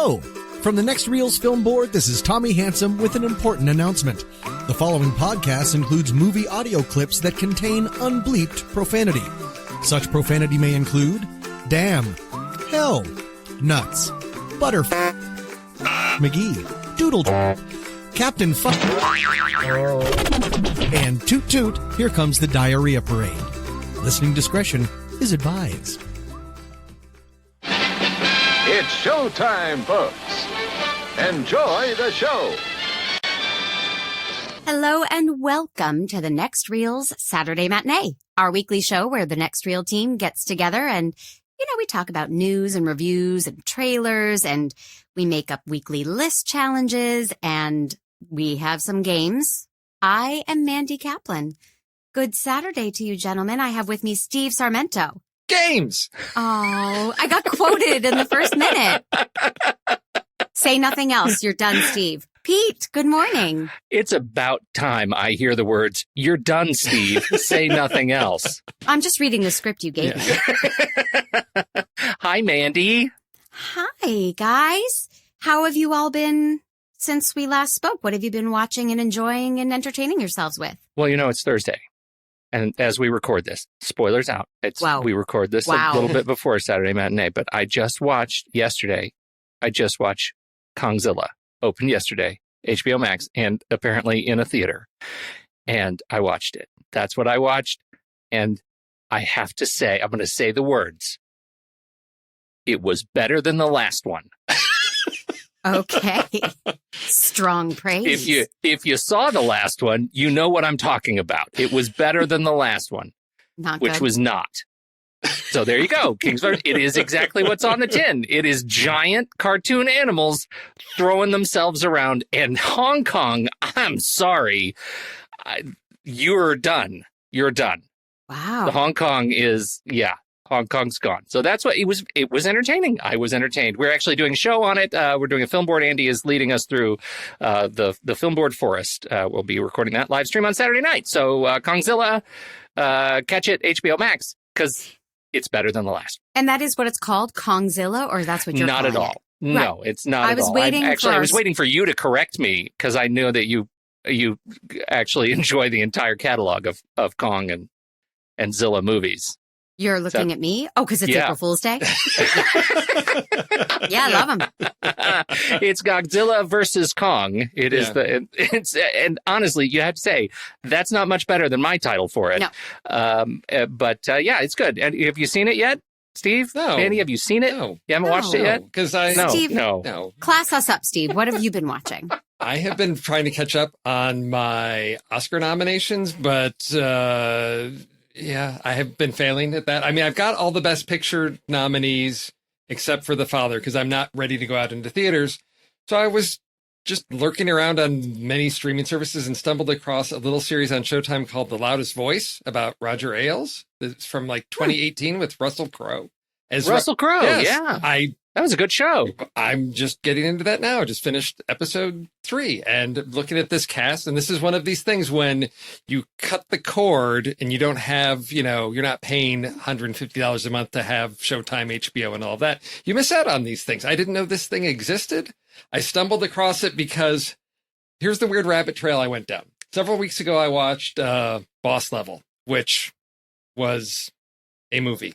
Hello! From the Next Reels Film Board, this is Tommy Handsome with an important announcement. The following podcast includes movie audio clips that contain unbleeped profanity. Such profanity may include damn, hell, nuts, McGee, doodle, Captain Fuck, and toot toot, here comes the diarrhea parade. Listening discretion is advised. It's showtime, folks. Enjoy the show. Hello and welcome to the Next Reels Saturday Matinee, our weekly show where the Next Reel team gets together and, we talk about news and reviews and trailers, and we make up weekly list challenges, and we have some games. I am Mandy Kaplan. Good Saturday to you, gentlemen. I have with me Steve Sarmento. Games! Oh, I got quoted in the first minute. Say nothing else. You're done, Steve. Pete, good morning. It's about time I hear the words, "You're done, Steve. Say nothing else." I'm just reading the script you gave me. Hi, Mandy. Hi, guys. How have you all been since we last spoke? What have you been watching and enjoying and entertaining yourselves with? Well, it's Thursday. And as we record this, spoilers out. We record this a little bit before Saturday Matinee, but I just watched Kongzilla. Opened yesterday, HBO Max, and apparently in a theater. And I watched it. That's what I watched. And I have to say, I'm going to say the words. It was better than the last one. Okay. Strong praise. If you saw the last one, you know what I'm talking about. It was better than the last one, which was not. So there you go, Kingsford. It is exactly what's on the tin. It is giant cartoon animals throwing themselves around. And Hong Kong, I'm sorry, you're done. You're done. Wow. The Hong Kong is, Hong Kong's gone. So that's what it was. It was entertaining. I was entertained. We're actually doing a show on it. We're doing a film board. Andy is leading us through the film board forest. We'll be recording that live stream on Saturday night. So Kongzilla, catch it, HBO Max, because it's better than the last. And that is what it's called, Kongzilla, or that's what you're calling it? Not at all. No, it's not at all. I was waiting for you to correct me because I know that you actually enjoy the entire catalog of Kong and Zilla movies. You're looking at me? Oh, because it's April Fool's Day? Yeah, I love them. It's Godzilla versus Kong. And honestly, you have to say, that's not much better than my title for it. No. But it's good. And have you seen it yet, Steve? No. Andy, have you seen it? No. You haven't watched it yet? Steve, No. Class us up, Steve. What have you been watching? I have been trying to catch up on my Oscar nominations, but I have been failing at that. I mean, I've got all the Best Picture nominees except for The Father because I'm not ready to go out into theaters. So I was just lurking around on many streaming services and stumbled across a little series on Showtime called The Loudest Voice about Roger Ailes. It's from 2018 with Russell Crowe. Russell Crowe, yes, that was a good show. I'm just getting into that now. I just finished episode 3 and looking at this cast. And this is one of these things when you cut the cord and you don't have, you're not paying $150 a month to have Showtime, HBO and all that. You miss out on these things. I didn't know this thing existed. I stumbled across it because here's the weird rabbit trail I went down. Several weeks ago, I watched Boss Level, which was a movie.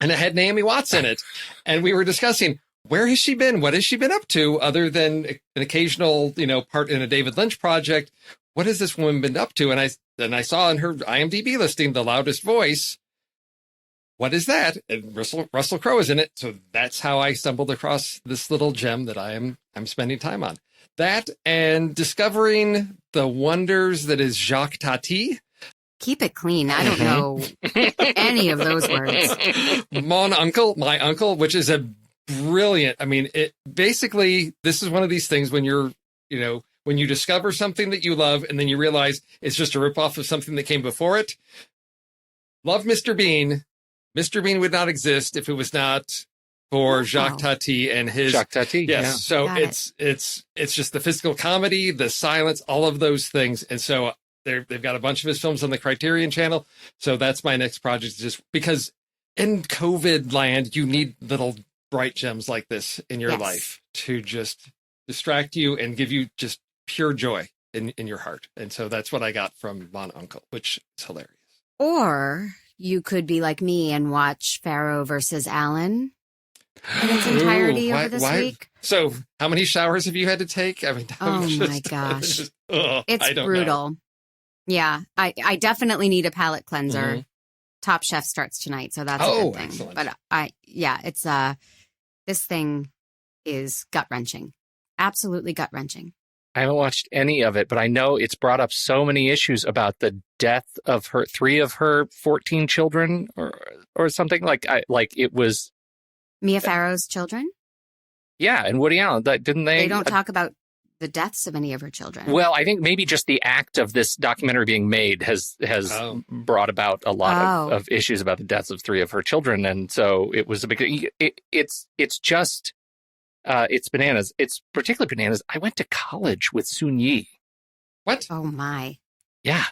And it had Naomi Watts in it. And we were discussing, where has she been? What has she been up to other than an occasional, part in a David Lynch project? What has this woman been up to? And I saw in her IMDb listing, The Loudest Voice. What is that? And Russell Crowe is in it. So that's how I stumbled across this little gem that I'm spending time on. That and discovering the wonders that is Jacques Tati. Keep it clean. I don't know any of those words. My uncle, which is a brilliant. I mean, this is one of these things when you're, when you discover something that you love and then you realize it's just a ripoff of something that came before it. Love Mr. Bean. Mr. Bean would not exist if it was not for Jacques Tati and his Jacques Tati. Yes. Yeah. So it's just the physical comedy, the silence, all of those things. And so they've got a bunch of his films on the Criterion Channel. So that's my next project, just because in COVID land, you need little bright gems like this in your life to just distract you and give you just pure joy in your heart. And so that's what I got from Mon Uncle, which is hilarious. Or you could be like me and watch Pharaoh versus Alan in its entirety over this week. So how many showers have you had to take? I mean, my gosh. It's brutal. Know. Yeah, I definitely need a palate cleanser. Mm-hmm. Top Chef starts tonight, so that's a good thing. Excellent. But it's this thing is gut-wrenching. Absolutely gut-wrenching. I haven't watched any of it, but I know it's brought up so many issues about the death of her 3 of her 14 children or something like it was Mia Farrow's children? Yeah, and Woody Allen. Didn't they? They don't talk about the deaths of any of her children. Well, I think maybe just the act of this documentary being made has brought about a lot of issues about the deaths of 3 of her children, and so it was a big. It's just. It's bananas. It's particularly bananas. I went to college with Soon Yi. What? Oh, my. Yeah.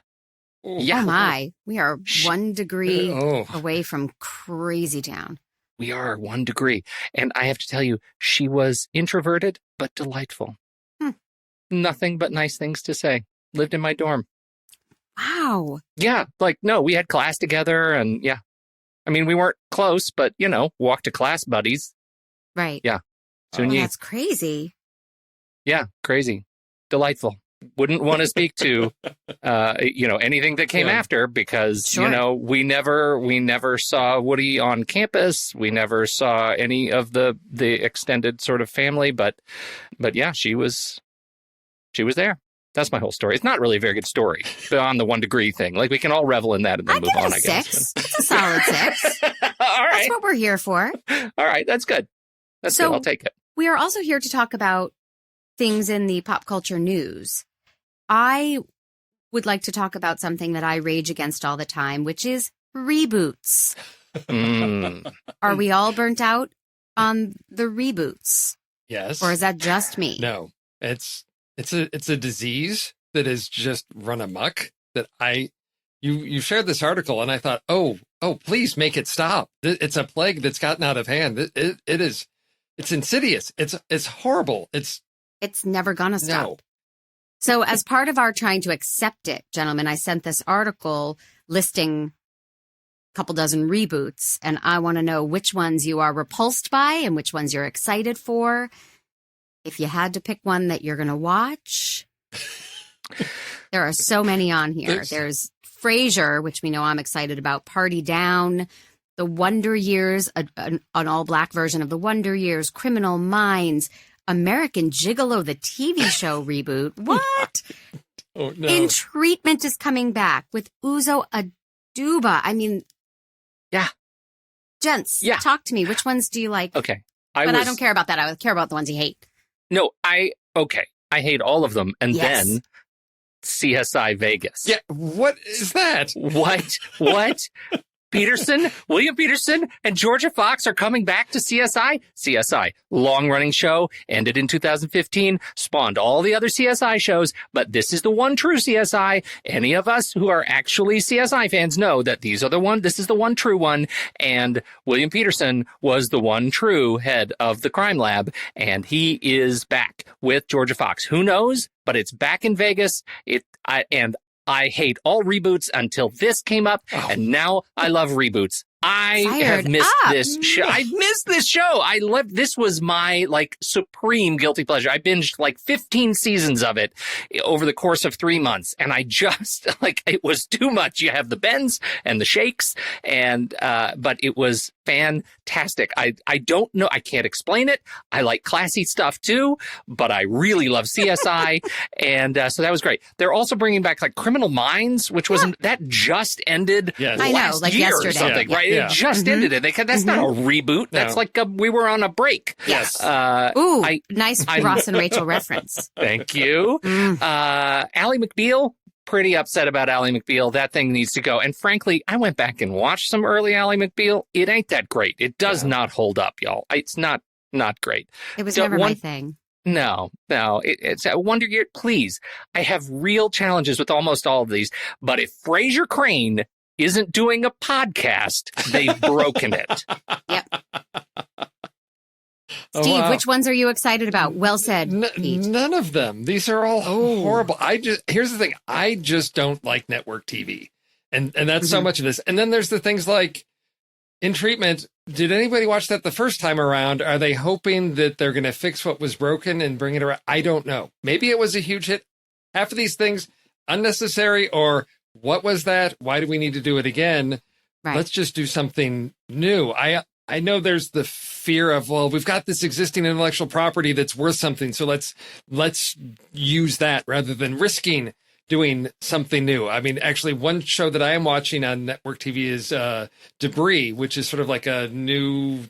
Yeah. Oh, my. We are 1 degree away from crazy town. We are 1 degree. And I have to tell you, she was introverted, but delightful. Nothing but nice things to say. Lived in my dorm. Wow. Yeah. No, we had class together and yeah. I mean, we weren't close, but, walk to class buddies. Right. Yeah. That's crazy. Yeah, crazy. Delightful. Wouldn't want to speak to, anything that came after because, we never saw Woody on campus. We never saw any of the extended sort of family. But yeah, she was there. That's my whole story. It's not really a very good story beyond the 1 degree thing. We can all revel in that and then move on, I guess. 6. It's a solid 6. All right. That's what we're here for. All right. That's good. That's good. I'll take it. We are also here to talk about things in the pop culture news. I would like to talk about something that I rage against all the time, which is reboots. Are we all burnt out on the reboots? Yes. Or is that just me? No, it's a disease that has just run amok that you shared this article and I thought, oh, please make it stop. It's a plague that's gotten out of hand. It is. It's insidious. It's horrible. It's never gonna stop. No. So as part of our trying to accept it, gentlemen, I sent this article listing a couple dozen reboots, and I want to know which ones you are repulsed by and which ones you're excited for. If you had to pick one that you're going to watch, there are so many on here. There's Frasier, which we know I'm excited about, Party Down, The Wonder Years, an all-black version of The Wonder Years, Criminal Minds, American Gigolo, the TV show reboot. What? Oh, no. In Treatment is coming back with Uzo Aduba. I mean, yeah. Gents, talk to me. Which ones do you like? Okay. I don't care about that. I care about the ones you hate. No, I hate all of them. And then CSI Vegas. Yeah. What is that? What? William Peterson, and Georgia Fox are coming back to CSI. CSI, long-running show, ended in 2015, spawned all the other CSI shows, but this is the one true CSI. Any of us who are actually CSI fans know that this is the one true one, and William Peterson was the one true head of the crime lab, and he is back with Georgia Fox. Who knows? But it's back in Vegas. I hate all reboots until this came up, and now I love reboots. I have missed this show. I missed this show. This was my supreme guilty pleasure. I binged 15 seasons of it over the course of 3 months, and I just it was too much. You have the bends and the shakes, and but it was fantastic. I don't know. I can't explain it. I like classy stuff too, but I really love CSI, and so that was great. They're also bringing back Criminal Minds, which wasn't that just ended last year yesterday. Or something, right? Yeah. It just ended it. That's not a reboot. That's we were on a break. Yes. Nice Ross and Rachel reference. Thank you. Ally McBeal. Pretty upset about Ally McBeal. That thing needs to go. And frankly, I went back and watched some early Ally McBeal. It ain't that great. It does not hold up, y'all. It's not great. It was never my thing. No. It's a Wonder Year. Please. I have real challenges with almost all of these. But if Frasier Crane isn't doing a podcast, they've broken it. Yep. Steve, wow. which ones are you excited about? Well said, Pete. None of them. These are all horrible. Here's the thing. I just don't like network TV. And that's so much of this. And then there's the things like In Treatment. Did anybody watch that the first time around? Are they hoping that they're going to fix what was broken and bring it around? I don't know. Maybe it was a huge hit. Half of these things unnecessary, or what was that? Why do we need to do it again? Right. Let's just do something new. I know there's the fear of, well, we've got this existing intellectual property that's worth something, so let's use that rather than risking doing something new. I mean, actually, one show that I am watching on network TV is Debris, which is sort of like a new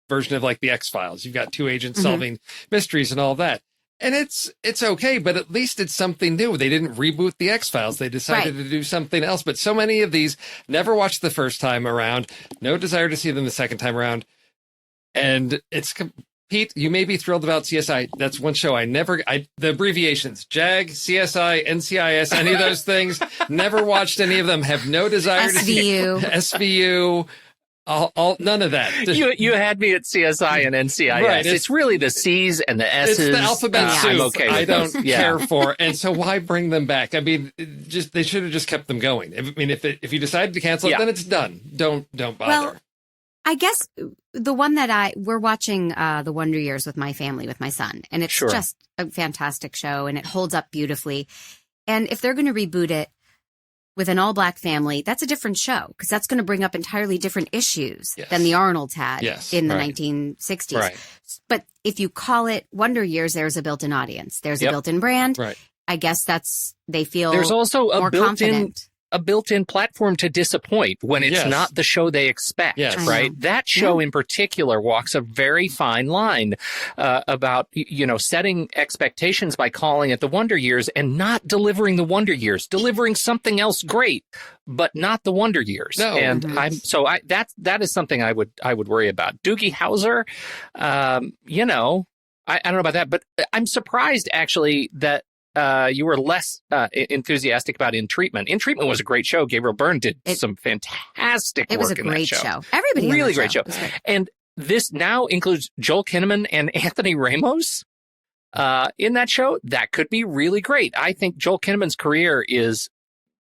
version of like the X-Files. You've got two agents solving mysteries and all that. And it's okay, but at least it's something new. They didn't reboot the X-Files. They decided to do something else. But so many of these never watched the first time around, no desire to see them the second time around. And it's, Pete, you may be thrilled about CSI. That's one show the abbreviations, JAG, CSI, NCIS, any of those things, never watched any of them, have no desire to see SVU. None of that. You had me at CSI and NCIS. Right, it's really the C's and the S's. It's the alphabet soup. I'm okay with I don't care for. And so why bring them back? I mean, they should have just kept them going. I mean, if you decided to cancel it, then it's done. Don't bother. Well, I guess the one that we're watching The Wonder Years with my family, with my son, and it's just a fantastic show and it holds up beautifully. And if they're going to reboot it with an all-black family, that's a different show because that's going to bring up entirely different issues than the Arnolds had in the 1960s. Right. But if you call it Wonder Years, there's a built-in audience. There's a built-in brand. Right. I guess they feel there's also more confident. A built-in platform to disappoint when it's not the show they expect, right? That show in particular walks a very fine line about, setting expectations by calling it the Wonder Years and not delivering the Wonder Years, delivering something else great, but not the Wonder Years. No. And that is something I would worry about. Doogie Howser, I don't know about that, but I'm surprised actually that you were less enthusiastic about In Treatment. In Treatment was a great show. Gabriel Byrne did some fantastic work in that show. It was a great show. Everybody really great show. And this now includes Joel Kinnaman and Anthony Ramos in that show. That could be really great. I think Joel Kinnaman's career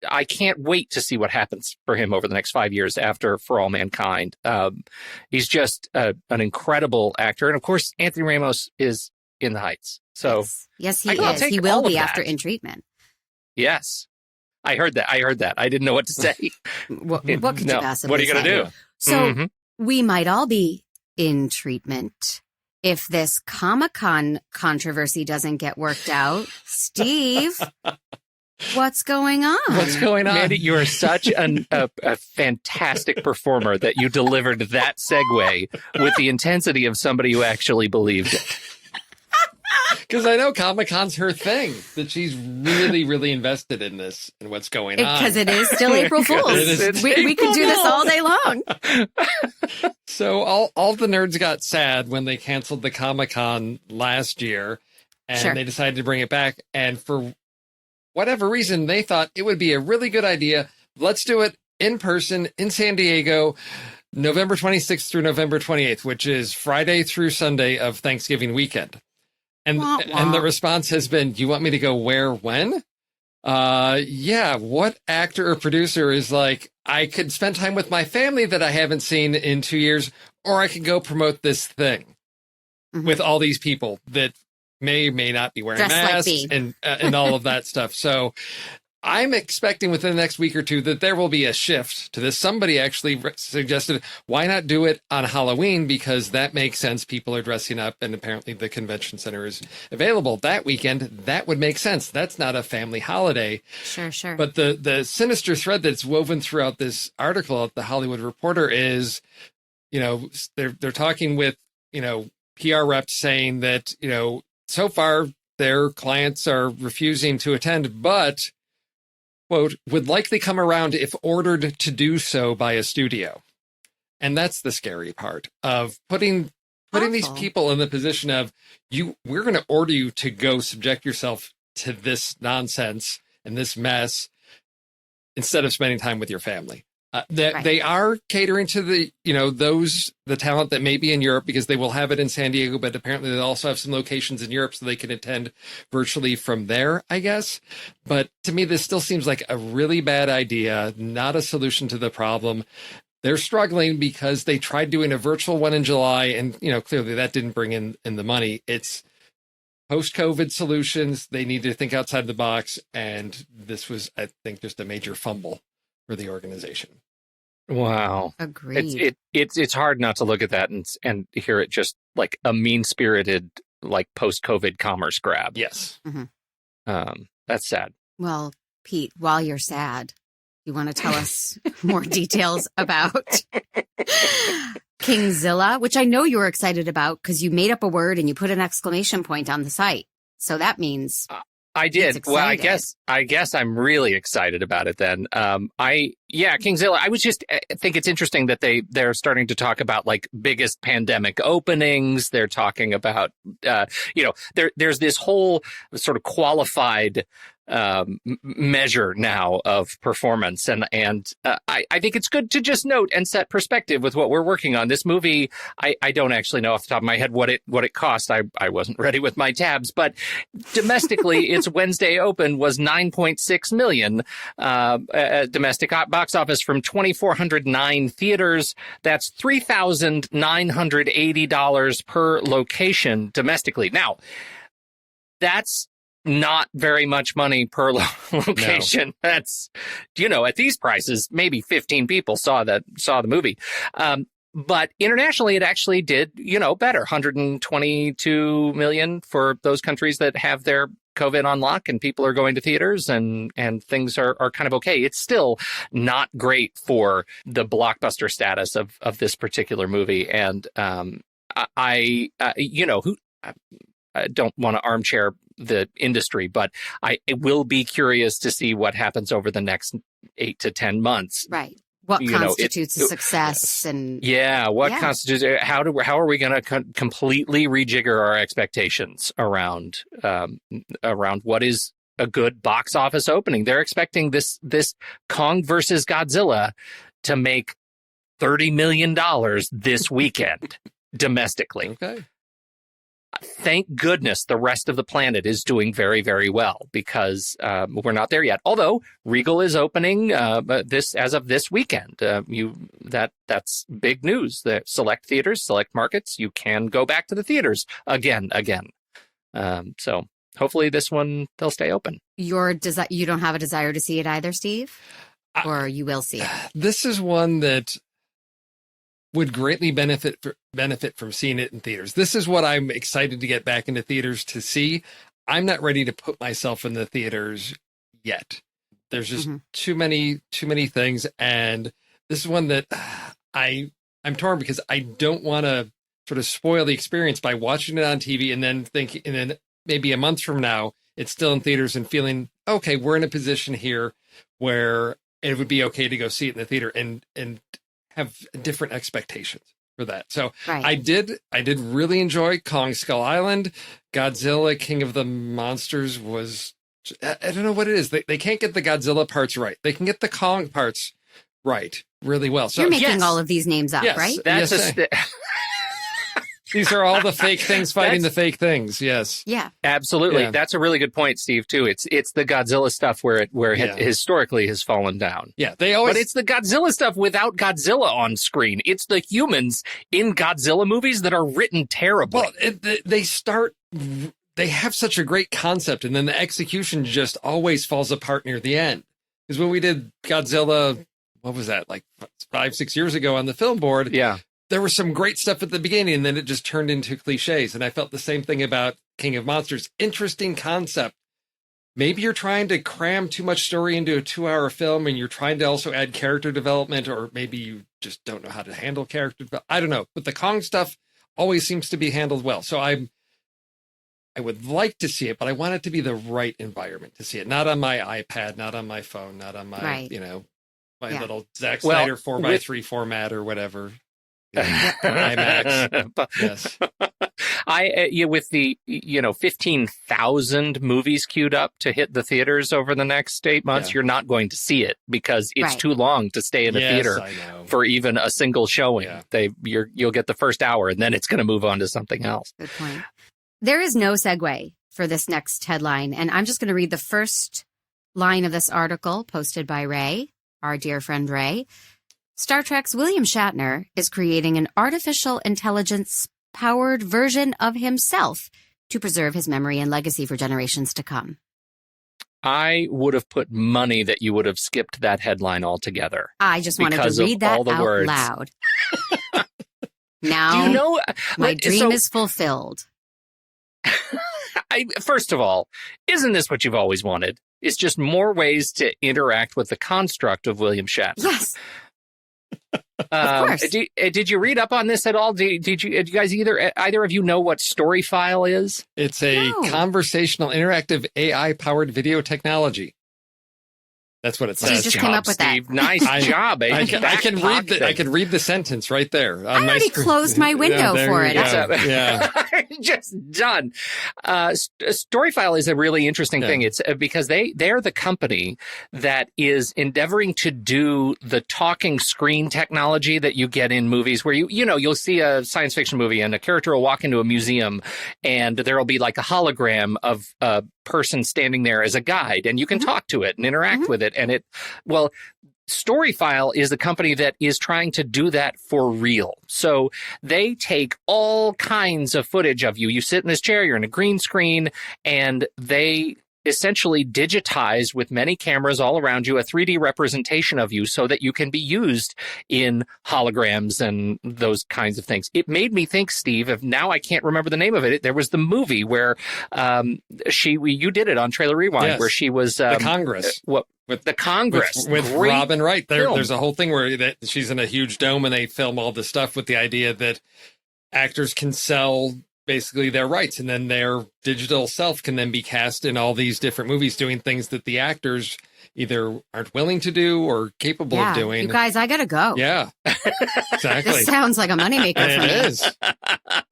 I can't wait to see what happens for him over the next 5 years after For All Mankind. He's just an incredible actor. And of course, Anthony Ramos is in the Heights. So yes, he is. He will be after In Treatment. Yes. I heard that. I didn't know what to say. What could you possibly say? What are you going to do? So we might all be in treatment if this ComiCon controversy doesn't get worked out. Steve, what's going on? What's going on? Mandy, you are such a fantastic performer that you delivered that segue with the intensity of somebody who actually believed it. Because I know Comic-Con's her thing, that she's really, really invested in this and what's going on. Because it is still April Fool's. We could do this all day long. So all the nerds got sad when they canceled the Comic-Con last year, and they decided to bring it back. And for whatever reason, they thought it would be a really good idea. Let's do it in person in San Diego, November 26th through November 28th, which is Friday through Sunday of Thanksgiving weekend. And the response has been, you want me to go where, when? What actor or producer is like, I could spend time with my family that I haven't seen in 2 years, or I could go promote this thing with all these people that may not be wearing masks and all of that stuff. So I'm expecting within the next week or two that there will be a shift to this. Somebody actually suggested, why not do it on Halloween? Because that makes sense. People are dressing up and apparently the convention center is available that weekend. That would make sense. That's not a family holiday. Sure. But the sinister thread that's woven throughout this article at the Hollywood Reporter is, they're talking with, PR reps saying that, so far their clients are refusing to attend, but quote, would likely come around if ordered to do so by a studio. And that's the scary part of putting these people in the position of we're going to order you to go subject yourself to this nonsense and this mess instead of spending time with your family. They are catering to the talent that may be in Europe, because they will have it in San Diego, but apparently they also have some locations in Europe so they can attend virtually from there, I guess. But to me, this still seems like a really bad idea, not a solution to the problem. They're struggling because they tried doing a virtual one in July, and clearly that didn't bring in the money. It's post-COVID solutions. They need to think outside the box, and this was, I think, just a major fumble for the organization. Wow. Agreed. It's hard not to look at that and hear it just like a mean-spirited, like post-COVID commerce grab. Yes. Mm-hmm. That's sad. Well, Pete, while you're sad, you want to tell us more details about Kongzilla, which I know you were excited about because you made up a word and you put an exclamation point on the site. So that means I did. Well, I guess I'm really excited about it then. Kongzilla. I think it's interesting that they're starting to talk about like biggest pandemic openings. They're talking about, there's this whole sort of qualified measure now of performance. And I think it's good to just note and set perspective with what we're working on. This movie, I don't actually know off the top of my head what it cost. I wasn't ready with my tabs, but domestically, its Wednesday open was $9.6 million, domestic box office from 2,409 theaters. That's $3,980 per location domestically. Now, that's not very much money per location. No. That's, at these prices, maybe 15 people saw the movie. But internationally, it actually did, better. 122 million for those countries that have their COVID on lock and people are going to theaters and things are kind of okay. It's still not great for the blockbuster status of this particular movie. And I don't want to armchair the industry, but I will be curious to see what happens over the next 8 to 10 months. Right. What constitutes a success? And constitutes? How are we going to completely rejigger our expectations around what is a good box office opening? They're expecting this Kong versus Godzilla to make $30 million this weekend domestically. Okay. Thank goodness the rest of the planet is doing very, very well because we're not there yet. Although Regal is opening as of this weekend. That's big news. The select theaters, select markets, you can go back to the theaters again. So hopefully this one they'll stay open. You don't have a desire to see it either, Steve, or you will see it. This is one that would greatly benefit from seeing it in theaters. This is what I'm excited to get back into theaters to see. I'm not ready to put myself in the theaters yet. There's just too many things, and this is one that I'm torn because I don't want to sort of spoil the experience by watching it on TV and then maybe a month from now it's still in theaters and feeling okay. We're in a position here where it would be okay to go see it in the theater and have different expectations for that. So right. I did really enjoy Kong Skull Island. Godzilla King of the Monsters was, I don't know what it is. They can't get the Godzilla parts right. They can get the Kong parts right really well. So you're making all of these names up, right? That's these are all the fake things fighting the fake things. Yes. Yeah. Absolutely. Yeah. That's a really good point, Steve, too. It's the Godzilla stuff where it historically has fallen down. Yeah. But it's the Godzilla stuff without Godzilla on screen. It's the humans in Godzilla movies that are written terribly. Well, they have such a great concept, and then the execution just always falls apart near the end. Because when we did Godzilla, what was that, like 5-6 years ago on the film board? Yeah. There was some great stuff at the beginning, and then it just turned into cliches. And I felt the same thing about King of Monsters. Interesting concept. Maybe you're trying to cram too much story into a 2-hour film, and you're trying to also add character development, or maybe you just don't know how to handle character development. I don't know. But the Kong stuff always seems to be handled well. So I would like to see it, but I want it to be the right environment to see it. Not on my iPad, not on my phone, not on my, my little Zack Snyder 4x3 format or whatever. IMAX. Yes. With the 15,000 movies queued up to hit the theaters over the next 8 months, you're not going to see it because it's too long to stay in a theater for even a single showing. Yeah. You'll get the first hour and then it's going to move on to something else. Good point. There is no segue for this next headline, and I'm just going to read the first line of this article posted by Ray, our dear friend Ray. Star Trek's William Shatner is creating an artificial intelligence-powered version of himself to preserve his memory and legacy for generations to come. I would have put money that you would have skipped that headline altogether. I just wanted to read that out loud. Now, do you know, my dream is fulfilled. First of all, isn't this what you've always wanted? It's just more ways to interact with the construct of William Shatner. Yes. Of course. Did you read up on this at all? Did you guys either of you know what Story File is? It's a conversational interactive AI powered video technology. That's what it says. You just came up with Steve. That. Nice job. I can read the sentence right there. I already closed my window for it. Yeah. Just done. Storyfile is a really interesting thing. It's because they're the company that is endeavoring to do the talking screen technology that you get in movies where you'll see a science fiction movie and a character will walk into a museum and there'll be like a hologram of a person standing there as a guide and you can talk to it and interact with it. And Storyfile is the company that is trying to do that for real. So they take all kinds of footage of you. You sit in this chair, you're in a green screen, and they essentially digitize with many cameras all around you a 3D representation of you so that you can be used in holograms and those kinds of things. It made me think, Steve, of now I can't remember the name of it. There was the movie where you did it on Trailer Rewind, where she was the Congress. With the Congress. With Robin Wright. There's a whole thing where she's in a huge dome and they film all this stuff with the idea that actors can sell basically their rights and then their digital self can then be cast in all these different movies doing things that the actors either aren't willing to do or capable of doing. You guys, I gotta go. Yeah, exactly. This sounds like a moneymaker for me. It is.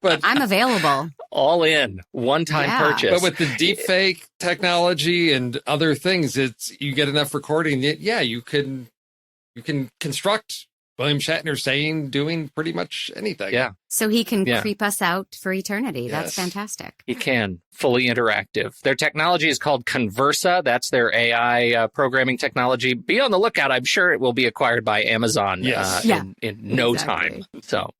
But I'm available. All in, one-time purchase. But with the deepfake technology and other things, you get enough recording. You can construct William Shatner doing pretty much anything. Yeah. So he can creep us out for eternity. Yes. That's fantastic. He can. Fully interactive. Their technology is called Conversa. That's their AI programming technology. Be on the lookout. I'm sure it will be acquired by Amazon in no time. So,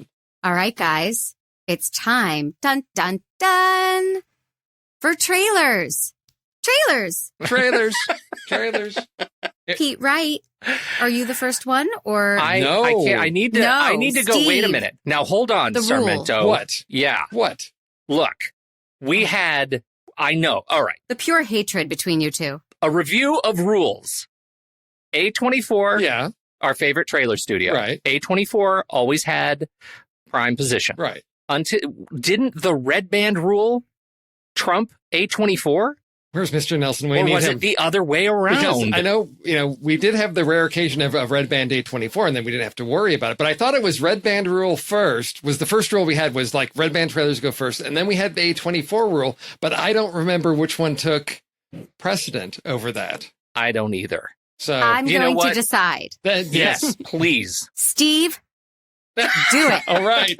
all right, guys. It's time. Dun, dun, dun. For trailers. Trailers. Pete Wright, are you the first one or no? I can't. I need to go. Wait a minute. Now hold on, Sarmento. What? Yeah. What? Look, we had. I know. All right. The pure hatred between you two. A review of Rules. A24. Yeah. Our favorite trailer studio. Right. A24 always had prime position. Right. Didn't the Red Band rule trump A24? Where's Mr. Nelson? Or was it the other way around? Because I know, we did have the rare occasion of Red Band A24, and then we didn't have to worry about it. But I thought it was Red Band rule first. Was the first rule we had was like Red Band trailers go first, and then we had the A24 rule. But I don't remember which one took precedent over that. I don't either. So I'm going to decide. Yes, please, Steve. Do it. All right.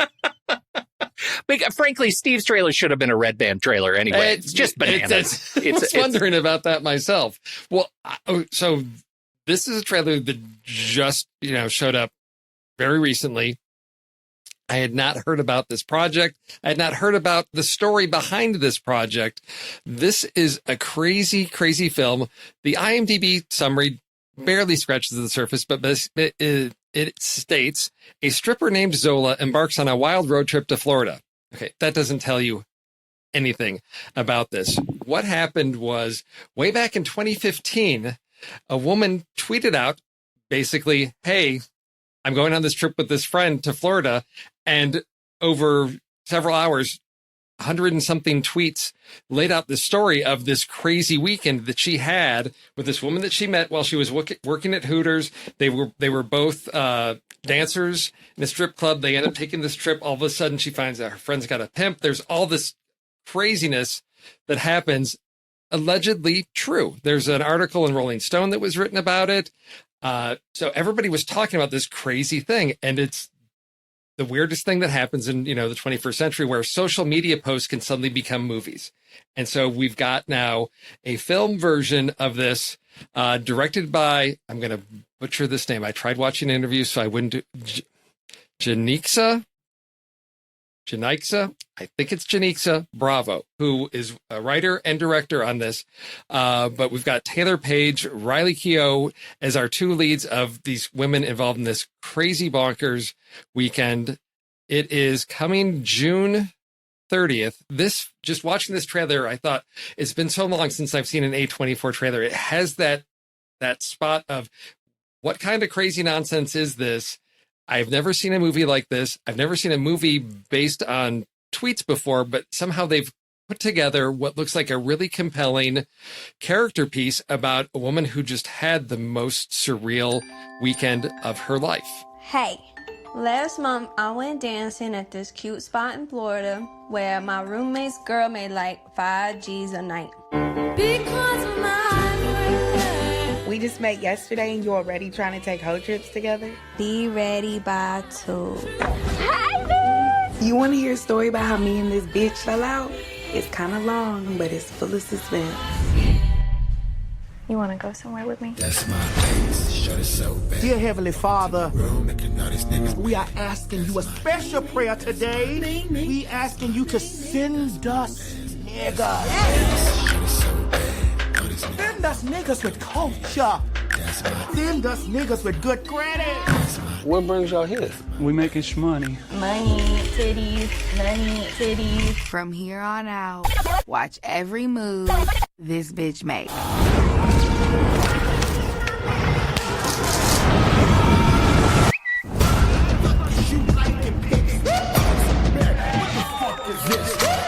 But frankly, Steve's trailer should have been a Red Band trailer anyway. It's just bananas. I was wondering about that myself. Well, so this is a trailer that just, showed up very recently. I had not heard about this project. I had not heard about the story behind this project. This is a crazy, crazy film. The IMDb summary barely scratches the surface, but it states, a stripper named Zola embarks on a wild road trip to Florida. Okay, that doesn't tell you anything about this. What happened was, way back in 2015, a woman tweeted out, basically, hey, I'm going on this trip with this friend to Florida, and over several hours, 100 and something tweets laid out the story of this crazy weekend that she had with this woman that she met while she was working at Hooters. They were both dancers in a strip club. They end up taking this trip. All of a sudden, she finds out her friend's got a pimp. There's all this craziness that happens, allegedly true. There's an article in Rolling Stone that was written about it. So everybody was talking about this crazy thing, and it's the weirdest thing that happens in, the 21st century, where social media posts can suddenly become movies. And so we've got now a film version of this, directed by, I'm going to butcher this name. I tried watching interviews, so I wouldn't do Janixa. I think it's Janixa Bravo, who is a writer and director on this. But we've got Taylor Page, Riley Keough as our two leads of these women involved in this crazy bonkers weekend. It is coming June 30th. Just watching this trailer, I thought it's been so long since I've seen an A24 trailer. It has that spot of what kind of crazy nonsense is this? I've never seen a movie like this. I've never seen a movie based on tweets before, but somehow they've put together what looks like a really compelling character piece about a woman who just had the most surreal weekend of her life. Hey, last month I went dancing at this cute spot in Florida where my roommate's girl made like 5 G's a night. Because of my we just met yesterday and you're already trying to take whole trips together? Be ready by 2. Hi, bitch! You want to hear a story about how me and this bitch fell out? It's kind of long, but it's full of suspense. You want to go somewhere with me? That's my place. Shut it so bad. Dear Heavenly Father, we are asking you a special prayer today. We asking you to send us niggas. Send us niggas with culture. Send us niggas with good credit. What brings y'all here? We making shmoney. Money, titties. From here on out, watch every move this bitch makes.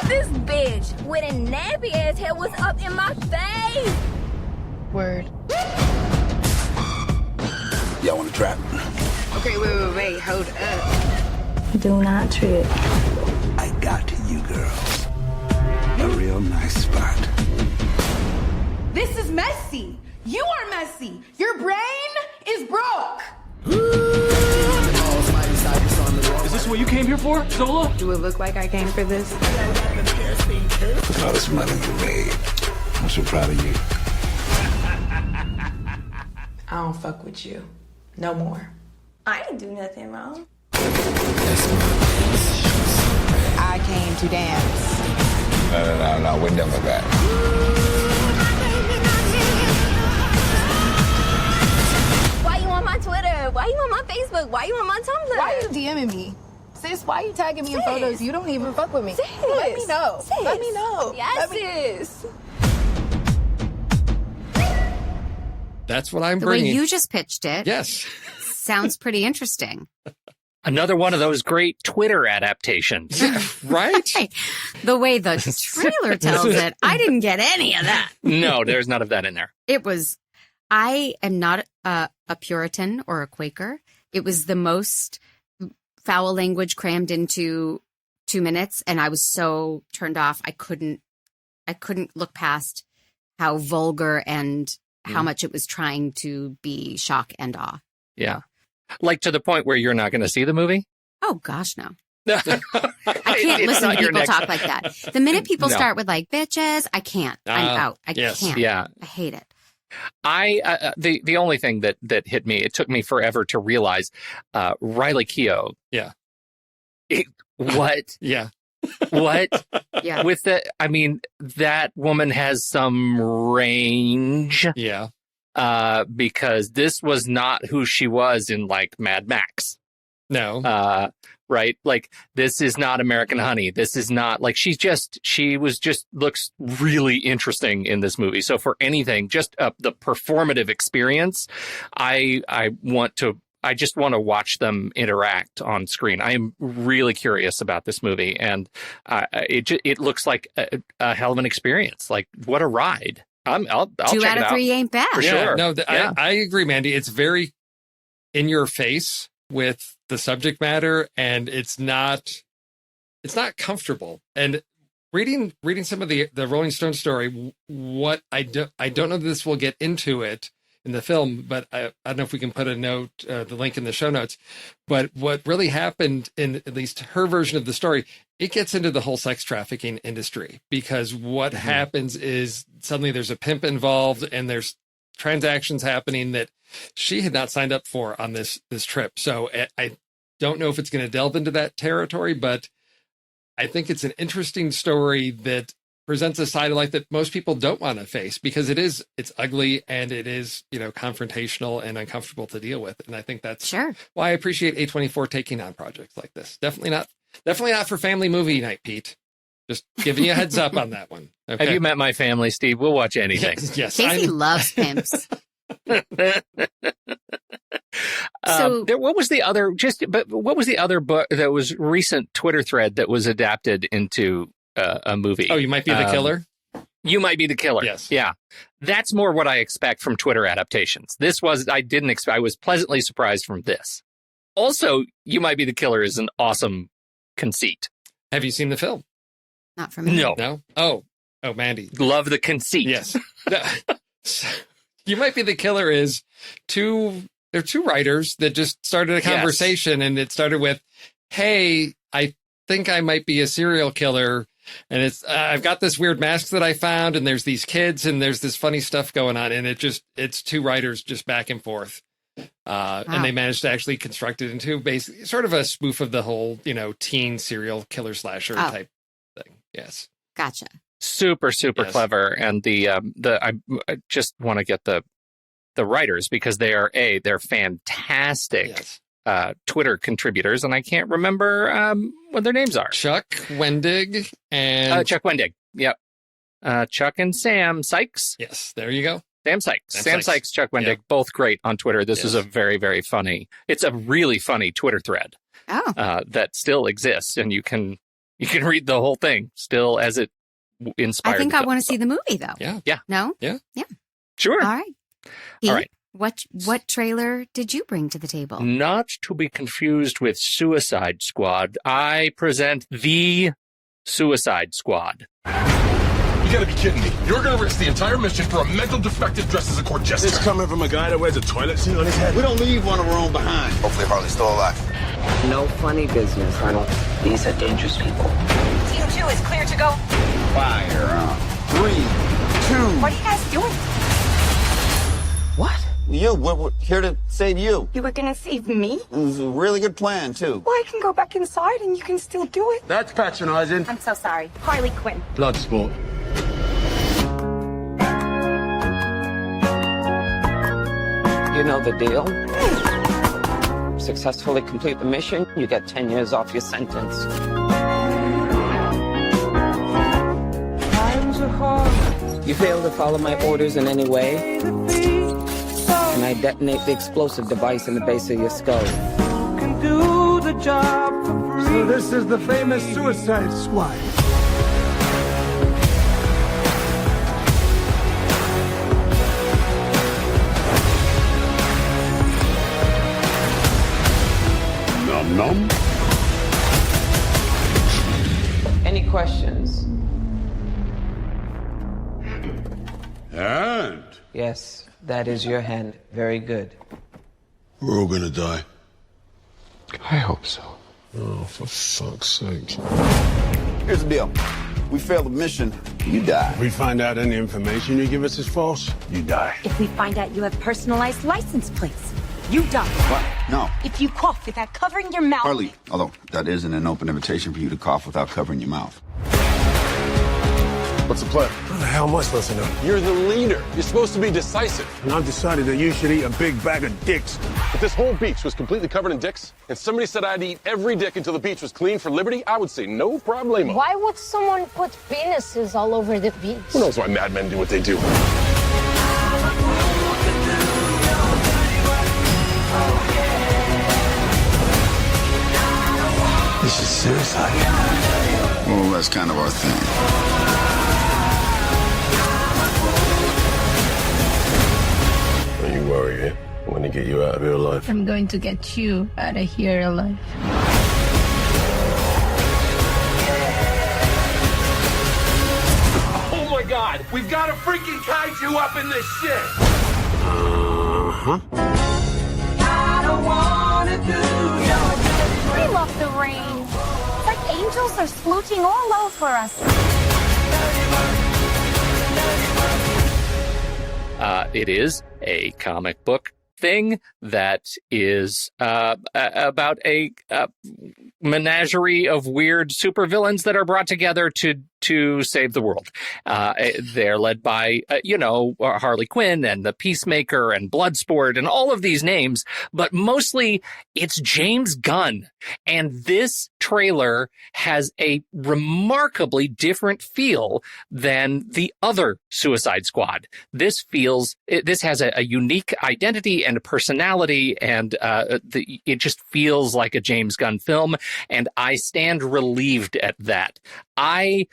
This bitch with a nappy ass hair was up in my face. Word. Y'all want to trap? Okay, wait, hold up. Do not trip. I got you, girl. A real nice spot. This is messy. You are messy. Your brain is broke. Is this what you came here for, Zola? Do it look like I came for this? Look at all this money you made. I'm so proud of you. I don't fuck with you. No more. I didn't do nothing wrong. I came to dance. No. We're done with that. Why you on my Twitter? Why you on my Facebook? Why you on my Tumblr? Why are you DMing me? Sis, why are you tagging me in photos? You don't even fuck with me. Sis. Let me know. Sis. Let me know. Yes, sis. That's what I'm The bringing. way you just pitched it Yes. sounds pretty interesting. Another one of those great Twitter adaptations. Right? Hey, the way the trailer tells it, I didn't get any of that. No, there's none of that in there. It was, I am not a Puritan or a Quaker. It was the most foul language crammed into 2 minutes. And I was so turned off. I couldn't look past how vulgar and how much it was trying to be shock and awe. Yeah. Like to the point where you're not going to see the movie? Oh, gosh, no. I I can't listen to people talk like that. The minute people start with like, bitches, I can't. I'm out. I can't. Yeah. I hate it. The only thing that hit me, it took me forever to realize, Riley Keough. Yeah. What? Yeah. What? Yeah. With the, I mean, that woman has some range. Yeah. Because this was not who she was in like Mad Max. No. Right? Like, this is not American Honey. This is not like looks really interesting in this movie. So for anything, just the performative experience, I want to I just want to watch them interact on screen. I am really curious about this movie, and it looks like a hell of an experience. Like, what a ride! I'll 2 check out of 3 ain't bad. For sure. No, I agree, Mandy. It's very in your face with the subject matter, and it's not comfortable. And reading some of the Rolling Stone story, what I don't know that this will get into it in the film, but I don't know if we can put a note, the link in the show notes. But what really happened in at least her version of the story, it gets into the whole sex trafficking industry, because what happens is suddenly there's a pimp involved and there's transactions happening that she had not signed up for on this trip. So I don't know if it's going to delve into that territory, but I think it's an interesting story that presents a side of life that most people don't want to face, because it's ugly and it is, confrontational and uncomfortable to deal with. And I think that's why I appreciate A24 taking on projects like this. Definitely not for family movie night, Pete. Just giving you a heads up on that one. Okay. Have you met my family, Steve? We'll watch anything. Yes. Casey loves pimps. What was the other book that was recent Twitter thread that was adapted into a movie? Oh, You Might Be the Killer? You Might Be the Killer. Yes. Yeah. That's more what I expect from Twitter adaptations. I was pleasantly surprised from this. Also, You Might Be the Killer is an awesome conceit. Have you seen the film? Not for me. No? Oh, Mandy. Love the conceit. Yes. You Might Be the Killer is two writers that just started a conversation, and it started with, hey, I think I might be a serial killer, and it's I've got this weird mask that I found, and there's these kids, and there's this funny stuff going on, and it's two writers just back and forth. And they managed to actually construct it into basically sort of a spoof of the whole, teen serial killer slasher type thing. Yes. Gotcha. Super clever. And I just want to get the writers, because they're fantastic Twitter contributors, and I can't remember what their names are. Chuck Wendig and Chuck Wendig. Yep. Chuck and Sam Sykes. Yes, there you go. Sam Sykes, Chuck Wendig, both great on Twitter. This is a very, very funny. It's a really funny Twitter thread that still exists, and you can read the whole thing still as it inspired. I think I want to see the movie, though. Yeah. No? Yeah. Sure. All right. Pete, All right. What trailer did you bring to the table? Not to be confused with Suicide Squad, I present The Suicide Squad. You gotta be kidding me. You're gonna risk the entire mission for a mental defective dressed as a court jester. This coming from a guy that wears a toilet seat on his head. We don't leave one of our own behind. Hopefully Harley's still alive. No funny business, Arnold. These are dangerous people. Team 2 is clear to go. Fire on 3, 2. What are you guys doing? What? We're here to save you. You were gonna save me? It was a really good plan, too. Well, I can go back inside and you can still do it. That's patronizing. I'm so sorry. Harley Quinn. Bloodsport. You know the deal. Successfully complete the mission, you get 10 years off your sentence. Times are hard. You fail to follow my orders in any way, and I detonate the explosive device in the base of your skull. Can do the job for free. So this is the famous Suicide Squad. Nom? Any questions? And? Yes, that is your hand. Very good. We're all gonna die. I hope so. Oh, for fuck's sake. Here's the deal. We fail the mission, you die. If we find out any information you give us is false, you die. If we find out you have personalized license plates, you die. What? No. If you cough without covering your mouth. Harley, although that isn't an open invitation for you to cough without covering your mouth. What's the plan? How the hell am I supposed to know? You're the leader. You're supposed to be decisive. And I've decided that you should eat a big bag of dicks. If this whole beach was completely covered in dicks, and somebody said I'd eat every dick until the beach was clean for liberty, I would say no problemo. Why would someone put penises all over the beach? Who knows why madmen do what they do? This is suicide. Well, that's kind of our thing. Don't you worry, eh? I'm gonna get you out of here alive. I'm going to get you out of here alive. Oh my God! We've got a freaking kaiju up in this shit! Uh-huh. I don't wanna do your... We love the rain. It's like angels are splooching all over us. It is a comic book thing that is about a menagerie of weird supervillains that are brought together to save the world. They're led by, Harley Quinn and the Peacemaker and Bloodsport and all of these names, but mostly it's James Gunn. And this trailer has a remarkably different feel than the other Suicide Squad. This has a unique identity and a personality, and it just feels like a James Gunn film, and I stand relieved at that. I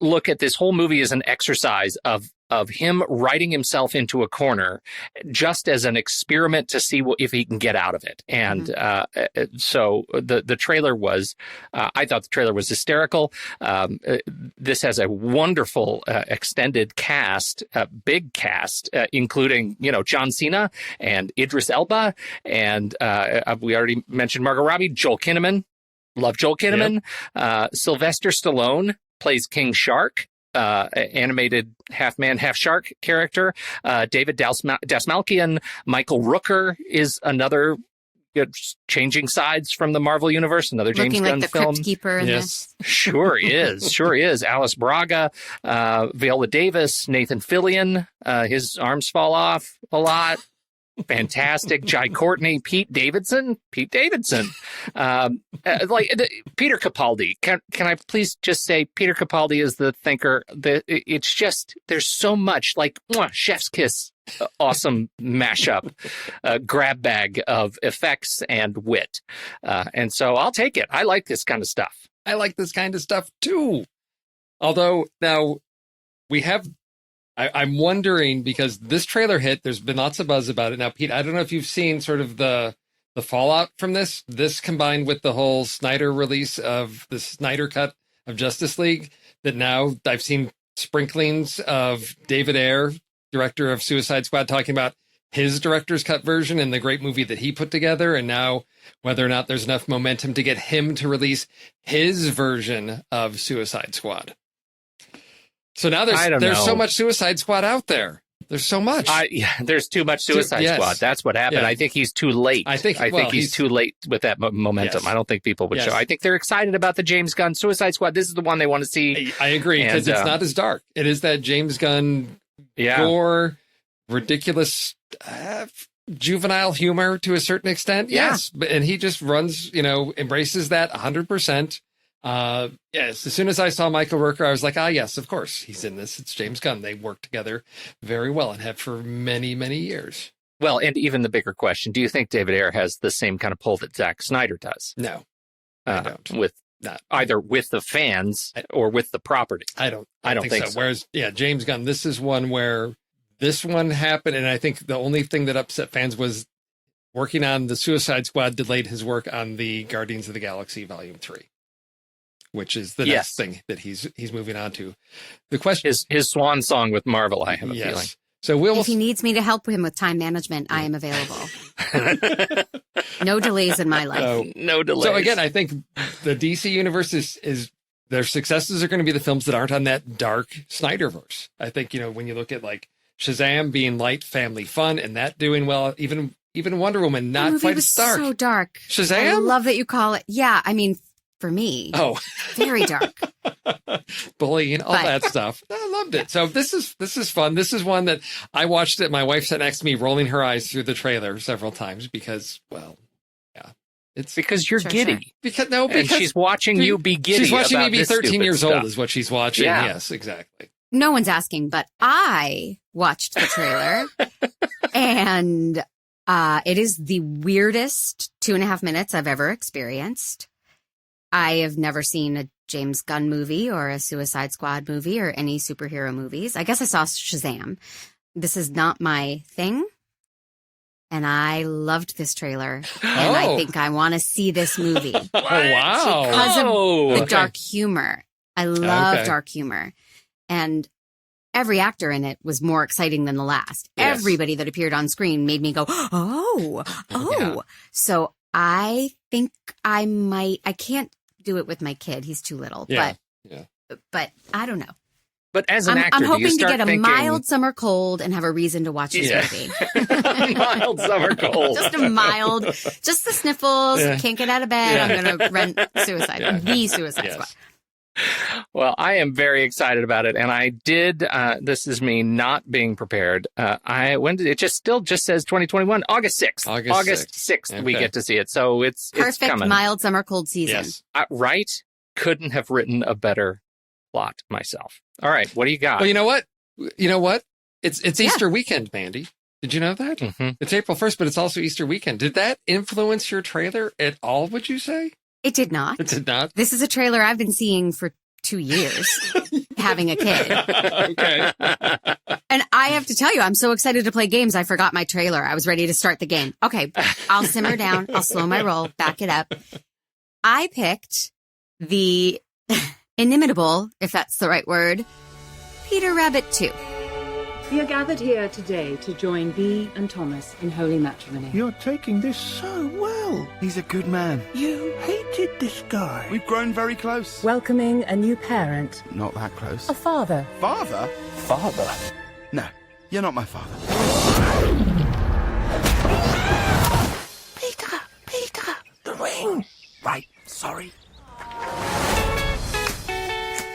look at this whole movie as an exercise of him writing himself into a corner just as an experiment to see if he can get out of it. And so the trailer was, I thought the trailer was hysterical. This has a wonderful extended cast, big cast, including, John Cena and Idris Elba. And we already mentioned Margot Robbie, Joel Kinnaman. Love Joel Kinnaman. Yep. Sylvester Stallone plays King Shark, animated half-man, half-shark character. David Dastmalchian. Michael Rooker is another changing sides from the Marvel Universe, another James Gunn film. Looking like the Crypt Keeper in this. Sure is. Alice Braga, Viola Davis, Nathan Fillion. His arms fall off a lot. Fantastic. Jai Courtney, Pete Davidson. Peter Capaldi. Can I please just say Peter Capaldi is the thinker? It's just, there's so much chef's kiss, awesome mashup, grab bag of effects and wit. And so I'll take it. I like this kind of stuff. I like this kind of stuff too. Although now we have, I'm wondering, because this trailer hit, there's been lots of buzz about it. Now, Pete, I don't know if you've seen sort of the fallout from this combined with the whole Snyder release of the Snyder cut of Justice League, that now I've seen sprinklings of David Ayer, director of Suicide Squad, talking about his director's cut version and the great movie that he put together. And now whether or not there's enough momentum to get him to release his version of Suicide Squad. So now there's so much Suicide Squad out there. There's so much. There's too much Suicide Squad. That's what happened. Yeah. I think he's too late. I think he's too late with that momentum. Yes. I don't think people would show. I think they're excited about the James Gunn Suicide Squad. This is the one they want to see. I agree, because it's not as dark. It is that James Gunn gore, ridiculous, juvenile humor to a certain extent. Yeah. Yes, and he just runs, embraces that 100%. Yes, as soon as I saw Michael Rooker, I was like, yes, of course, he's in this. It's James Gunn. They work together very well and have for many, many years. Well, and even the bigger question, do you think David Ayer has the same kind of pull that Zack Snyder does? No, I don't. Either with the fans or with the property. I don't think so. Whereas, James Gunn, this is one where this one happened, and I think the only thing that upset fans was working on the Suicide Squad delayed his work on the Guardians of the Galaxy Volume 3. Which is the next thing that he's moving on to. The question is his swan song with Marvel, I have a feeling. So if he needs me to help him with time management, I am available. No delays in my life. No delays. So again, I think the DC universe is their successes are going to be the films that aren't on that dark Snyderverse. I think, when you look at like Shazam being light, family fun, and that doing well, even Wonder Woman not quite as dark. So dark. Shazam? I love that you call it. Yeah, I mean, for me. Oh, very dark. Bullying, all that stuff. I loved it. So this is fun. This is one that I watched it. My wife sat next to me rolling her eyes through the trailer several times because, it's because you're giddy. Because she's watching you be giddy. She's watching me be 13 years stuff. old is what she's watching. Yeah. Yes, exactly. No one's asking, but I watched the trailer and it is the weirdest 2.5 minutes I've ever experienced. I have never seen a James Gunn movie or a Suicide Squad movie or any superhero movies. I guess I saw Shazam. This is not my thing. And I loved this trailer. And I think I want to see this movie. Oh, wow. Because of the dark humor. I love dark humor. And every actor in it was more exciting than the last. Yes. Everybody that appeared on screen made me go, oh. Yeah. So I think I can't do it with my kid. He's too little. But I don't know. But as an actor, I'm hoping to get a thinking... mild summer cold and have a reason to watch this movie. Mild summer cold. Just the sniffles. Yeah. Can't get out of bed. Yeah. I'm going to rent the Suicide Squad. Well, I am very excited about it. And I did, this is me not being prepared. It still says 2021, August 6th. August 6th, we get to see it. So it's perfect coming. Mild summer cold season. Yes. Right? Couldn't have written a better plot myself. All right, what do you got? Well, you know what? It's Easter weekend, Mandy. Did you know that? Mm-hmm. It's April 1st, but it's also Easter weekend. Did that influence your trailer at all, would you say? It did not. It did not? This is a trailer I've been seeing for 2 years, having a kid. Okay. And I have to tell you, I'm so excited to play games, I forgot my trailer. I was ready to start the game. Okay, I'll simmer down. I'll slow my roll, back it up. I picked the inimitable, if that's the right word, Peter Rabbit 2. We are gathered here today to join Bee and Thomas in holy matrimony. You're taking this so well. He's a good man. You hated this guy. We've grown very close. Welcoming a new parent. Not that close. A father. Father? Father? No, you're not my father. Peter! The ring! Right, sorry.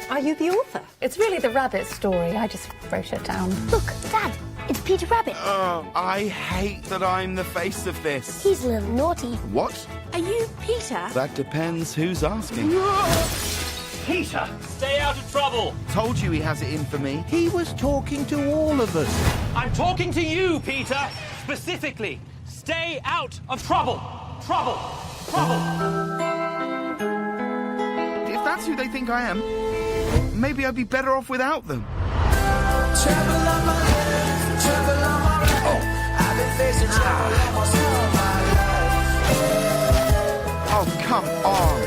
Are you the author? It's really the rabbit story. I just wrote it down. Look, Dad, it's Peter Rabbit. Oh, I hate that I'm the face of this. He's a little naughty. What? Are you Peter? That depends who's asking. Peter, stay out of trouble. Told you he has it in for me. He was talking to all of us. I'm talking to you, Peter. Specifically, stay out of trouble. Trouble. If that's who they think I am, maybe I'd be better off without them. Oh, come on.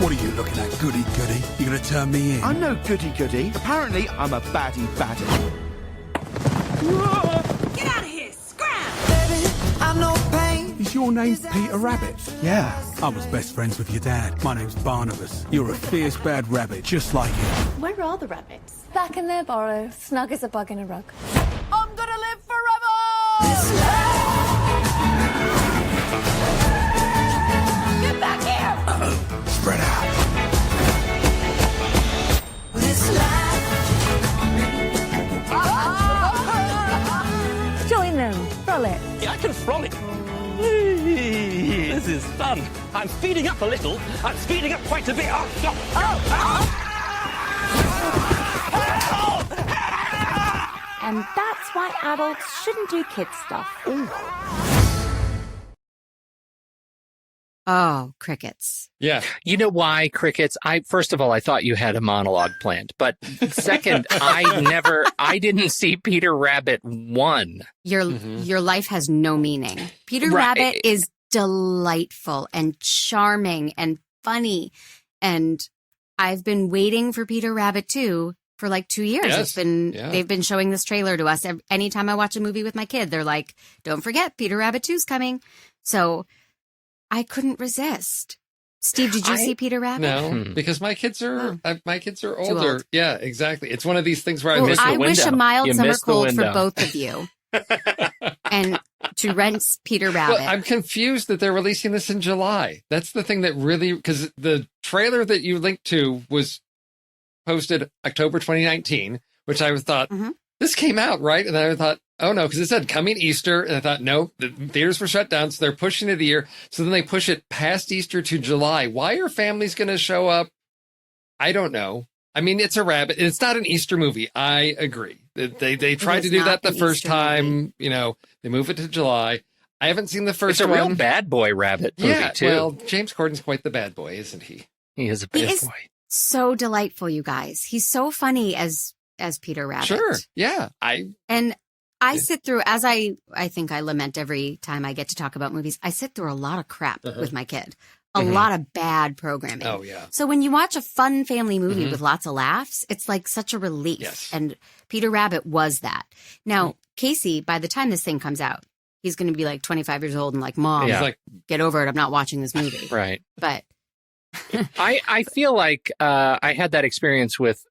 What are you looking at, goody? You gonna turn me in? I'm no goody. Apparently, I'm a baddie. Get out of here! Scram! Baby, I'm no pain. Is your name Peter Rabbit? Yeah. I was best friends with your dad. My name's Barnabas. You're a fierce bad rabbit, just like him. Where are the rabbits? Back in their burrow, snug as a bug in a rug. I'm gonna live forever! Get back here! Uh-oh. Spread out. Join them, frolic. Yeah, I can frolic. This is fun. I'm speeding up a little. I'm speeding up quite a bit. And that's why adults shouldn't do kid stuff. Ooh. Oh, crickets. Yeah. You know why crickets? First of all, I thought you had a monologue planned. But second, I didn't see Peter Rabbit 1. Your life has no meaning. Peter Rabbit is delightful and charming and funny. And I've been waiting for Peter Rabbit 2 for like 2 years. Yes. They've been showing this trailer to us. Anytime I watch a movie with my kid, they're like, don't forget, Peter Rabbit 2's coming. So I couldn't resist. Steve, did you see Peter Rabbit? No, because my kids are older. Old. Yeah, exactly. It's one of these things where I wish a mild summer cold for both of you. And to rent Peter Rabbit. Well, I'm confused that they're releasing this in July. That's the thing that really, because the trailer that you linked to was posted October 2019, which I thought, this came out, right? And then I thought, oh no, because it said coming Easter. And I thought, no, the theaters were shut down. So they're pushing it a year. So then they push it past Easter to July. Why are families going to show up? I don't know. I mean, it's a rabbit. It's not an Easter movie. I agree. They tried to do that the first time. You know, they move it to July. I haven't seen the first one. It's a real bad boy rabbit movie, too. Well, James Corden's quite the bad boy, isn't he? He is a bad boy. So delightful, you guys. He's so funny as Peter Rabbit. Sure. Yeah. I sit through, as I think I lament every time I get to talk about movies, I sit through a lot of crap with my kid. A lot of bad programming. Oh, yeah. So when you watch a fun family movie with lots of laughs, it's like such a relief. Yes. And Peter Rabbit was that. Now, Casey, by the time this thing comes out, he's going to be like 25 years old and like, Mom, get over it. I'm not watching this movie. Right. But I feel like I had that experience with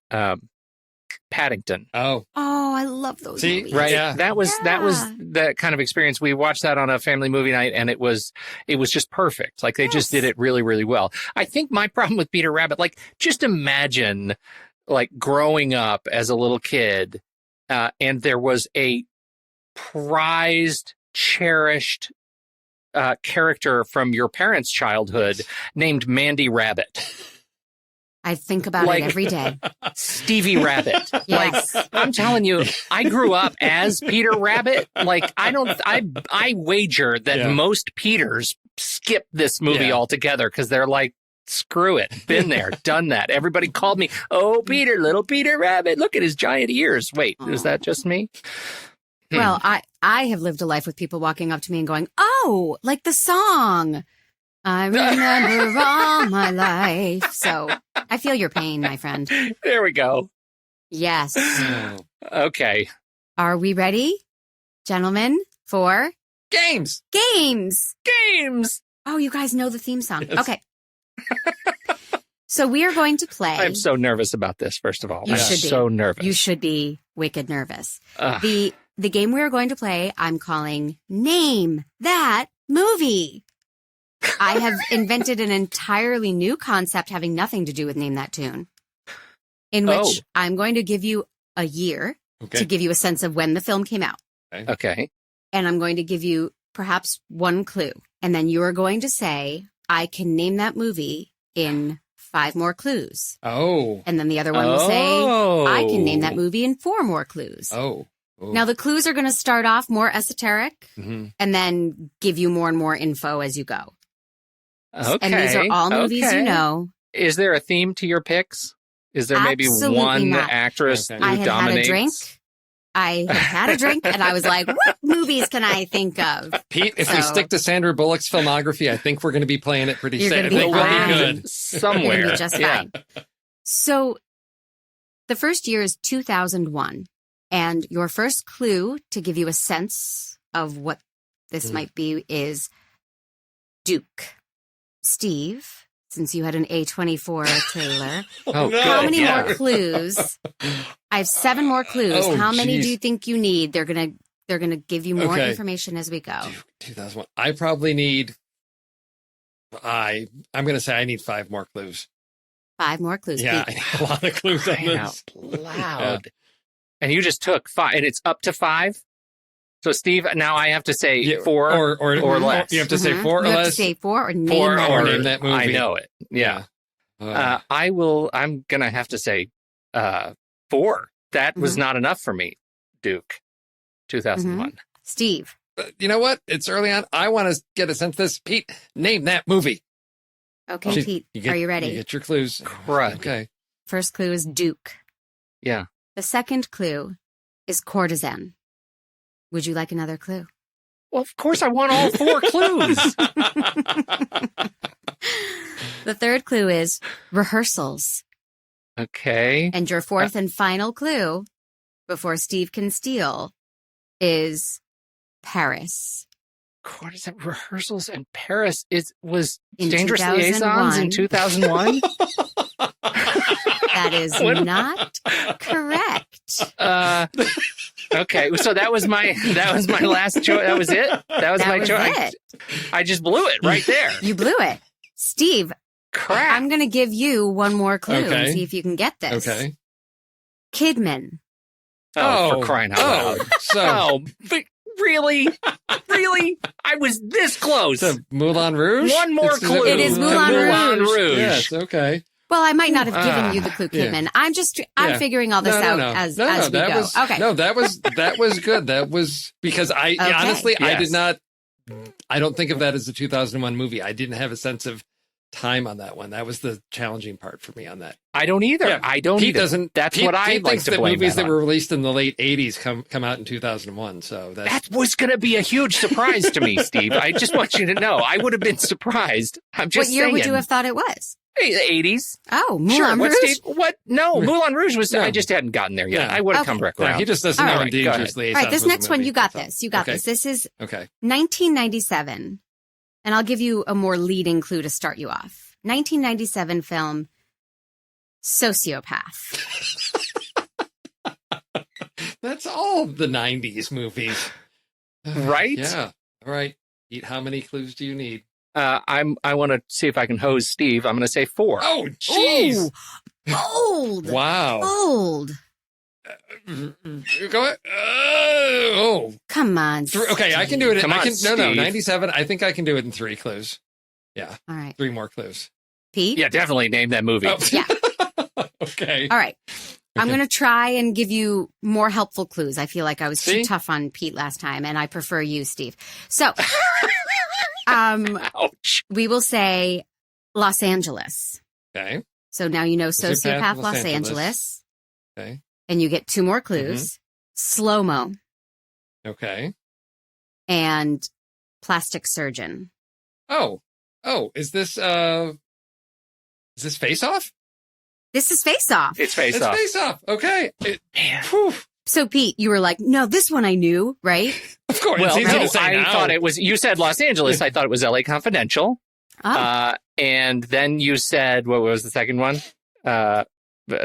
Paddington. Oh, I love those movies. Right? Yeah. That was the kind of experience. We watched that on a family movie night, and it was just perfect. Like they just did it really, really well. I think my problem with Peter Rabbit, like just imagine like growing up as a little kid, and there was a prized, cherished character from your parents' childhood named Mandy Rabbit. I think about it every day. Stevie Rabbit. Yes. Like, I'm telling you, I grew up as Peter Rabbit. Like, I wager that most Peters skip this movie altogether because they're like, screw it. Been there, done that. Everybody called me, oh, Peter, little Peter Rabbit. Look at his giant ears. Wait, is that just me? Well, I have lived a life with people walking up to me and going, oh, like the song. I remember all my life. So I feel your pain, my friend. There we go. Yes. Okay. Are we ready, gentlemen, for games? Games. Oh, you guys know the theme song. Yes. Okay. So we are going to play. I'm so nervous about this, first of all. You should be. So nervous. You should be wicked nervous. The game we are going to play, I'm calling Name That Movie. I have invented an entirely new concept having nothing to do with Name That Tune, in which I'm going to give you a year to give you a sense of when the film came out. Okay. And I'm going to give you perhaps one clue. And then you are going to say, I can name that movie in 5 more clues. Oh. And then the other one will say, I can name that movie in 4 more clues. Oh. Now, the clues are going to start off more esoteric and then give you more and more info as you go. Okay. And these are all movies you know. Is there a theme to your picks? Is there maybe one actress who dominates? I had a drink, and I was like, what movies can I think of? Pete, if we stick to Sandra Bullock's filmography, I think we're going to be playing it pretty safe. We'll be good. Somewhere. You're going to be just fine. So the first year is 2001, and your first clue to give you a sense of what this might be is Duke. Steve, since you had an A24 trailer, how many more clues? I have 7 more clues. How many do you think you need? They're gonna give you more information as we go. 2001. I probably need. I'm going to say I need 5 more clues. 5 more clues. Yeah, I need a lot of clues on this. Loud. And you just took 5, and it's up to 5. So, Steve, now I have to say 4 or less. You have to say 4 or less. You have to say 4 or name that movie. I know it. Yeah. I'm going to have to say 4. That was not enough for me, Duke. 2001. Steve. You know what? It's early on. I want to get a sense of this. Pete, name that movie. Okay, Pete, are you ready? You get your clues. Crud. Okay. First clue is Duke. Yeah. The second clue is courtesan. Would you like another clue? Well, of course I want all 4 clues. The third clue is rehearsals. Okay. And your fourth and final clue, before Steve can steal, is Paris. Courtesan, rehearsals in Paris was in Dangerous Liaisons in 2001? That is not correct. Okay, so that was my last choice. That was it. That was my choice. I just blew it right there. You blew it, Steve. Crap. I'm going to give you one more clue and see if you can get this. Okay. Kidman. Oh, for crying out loud! But really, I was this close. Moulin Rouge. One more clue. It is Moulin Rouge. Yes. Okay. Well, I might not have given you the clue, Kidman. Yeah. I'm figuring all this out as we go. Okay. No, that was good. That was because honestly, yes. I don't think of that as a 2001 movie. I didn't have a sense of time on that one. That was the challenging part for me on that. I don't either. Yeah, I don't Pete either. Doesn't, That's Pete, what I Pete like thinks to that blame movies that on. were released in the late 80s come out in 2001. So that was going to be a huge surprise to me, Steve. I just want you to know. I would have been surprised. I'm just saying. What year would you have thought it was? 80s. Oh, Moulin Rouge? What? No, Moulin Rouge was, I just hadn't gotten there yet. I would have come back around. He just doesn't know in Dangerously. All right, this next one, you got this. You got this. This is 1997. And I'll give you a more leading clue to start you off. 1997 film, Sociopath. That's all of the 90s movies. Right? Yeah. All right. Pete, how many clues do you need? I want to see if I can hose Steve. I'm going to say 4. Oh, jeez. Old. Wow. Old. Go ahead. Come on. Okay, I can do it. Come on, No, 97. I think I can do it in 3 clues. Yeah. All right. 3 more clues. Pete? Yeah, definitely name that movie. Oh. Yeah. Okay. All right. I'm going to try and give you more helpful clues. I feel like I was too tough on Pete last time, and I prefer you, Steve. So, we will say Los Angeles. Okay. So now you know Sociopath Los Angeles. Okay. And you get 2 more clues. Slow-mo. Okay. And Plastic Surgeon. Oh, is this Face Off? This is Face Off. It's Face Off. Face Off. Okay. So, Pete, you were like, no, this one I knew, right? Of course. Well, it's easy to say I now. thought it was, you said Los Angeles. I thought it was LA Confidential. Oh. And then you said, what was the second one?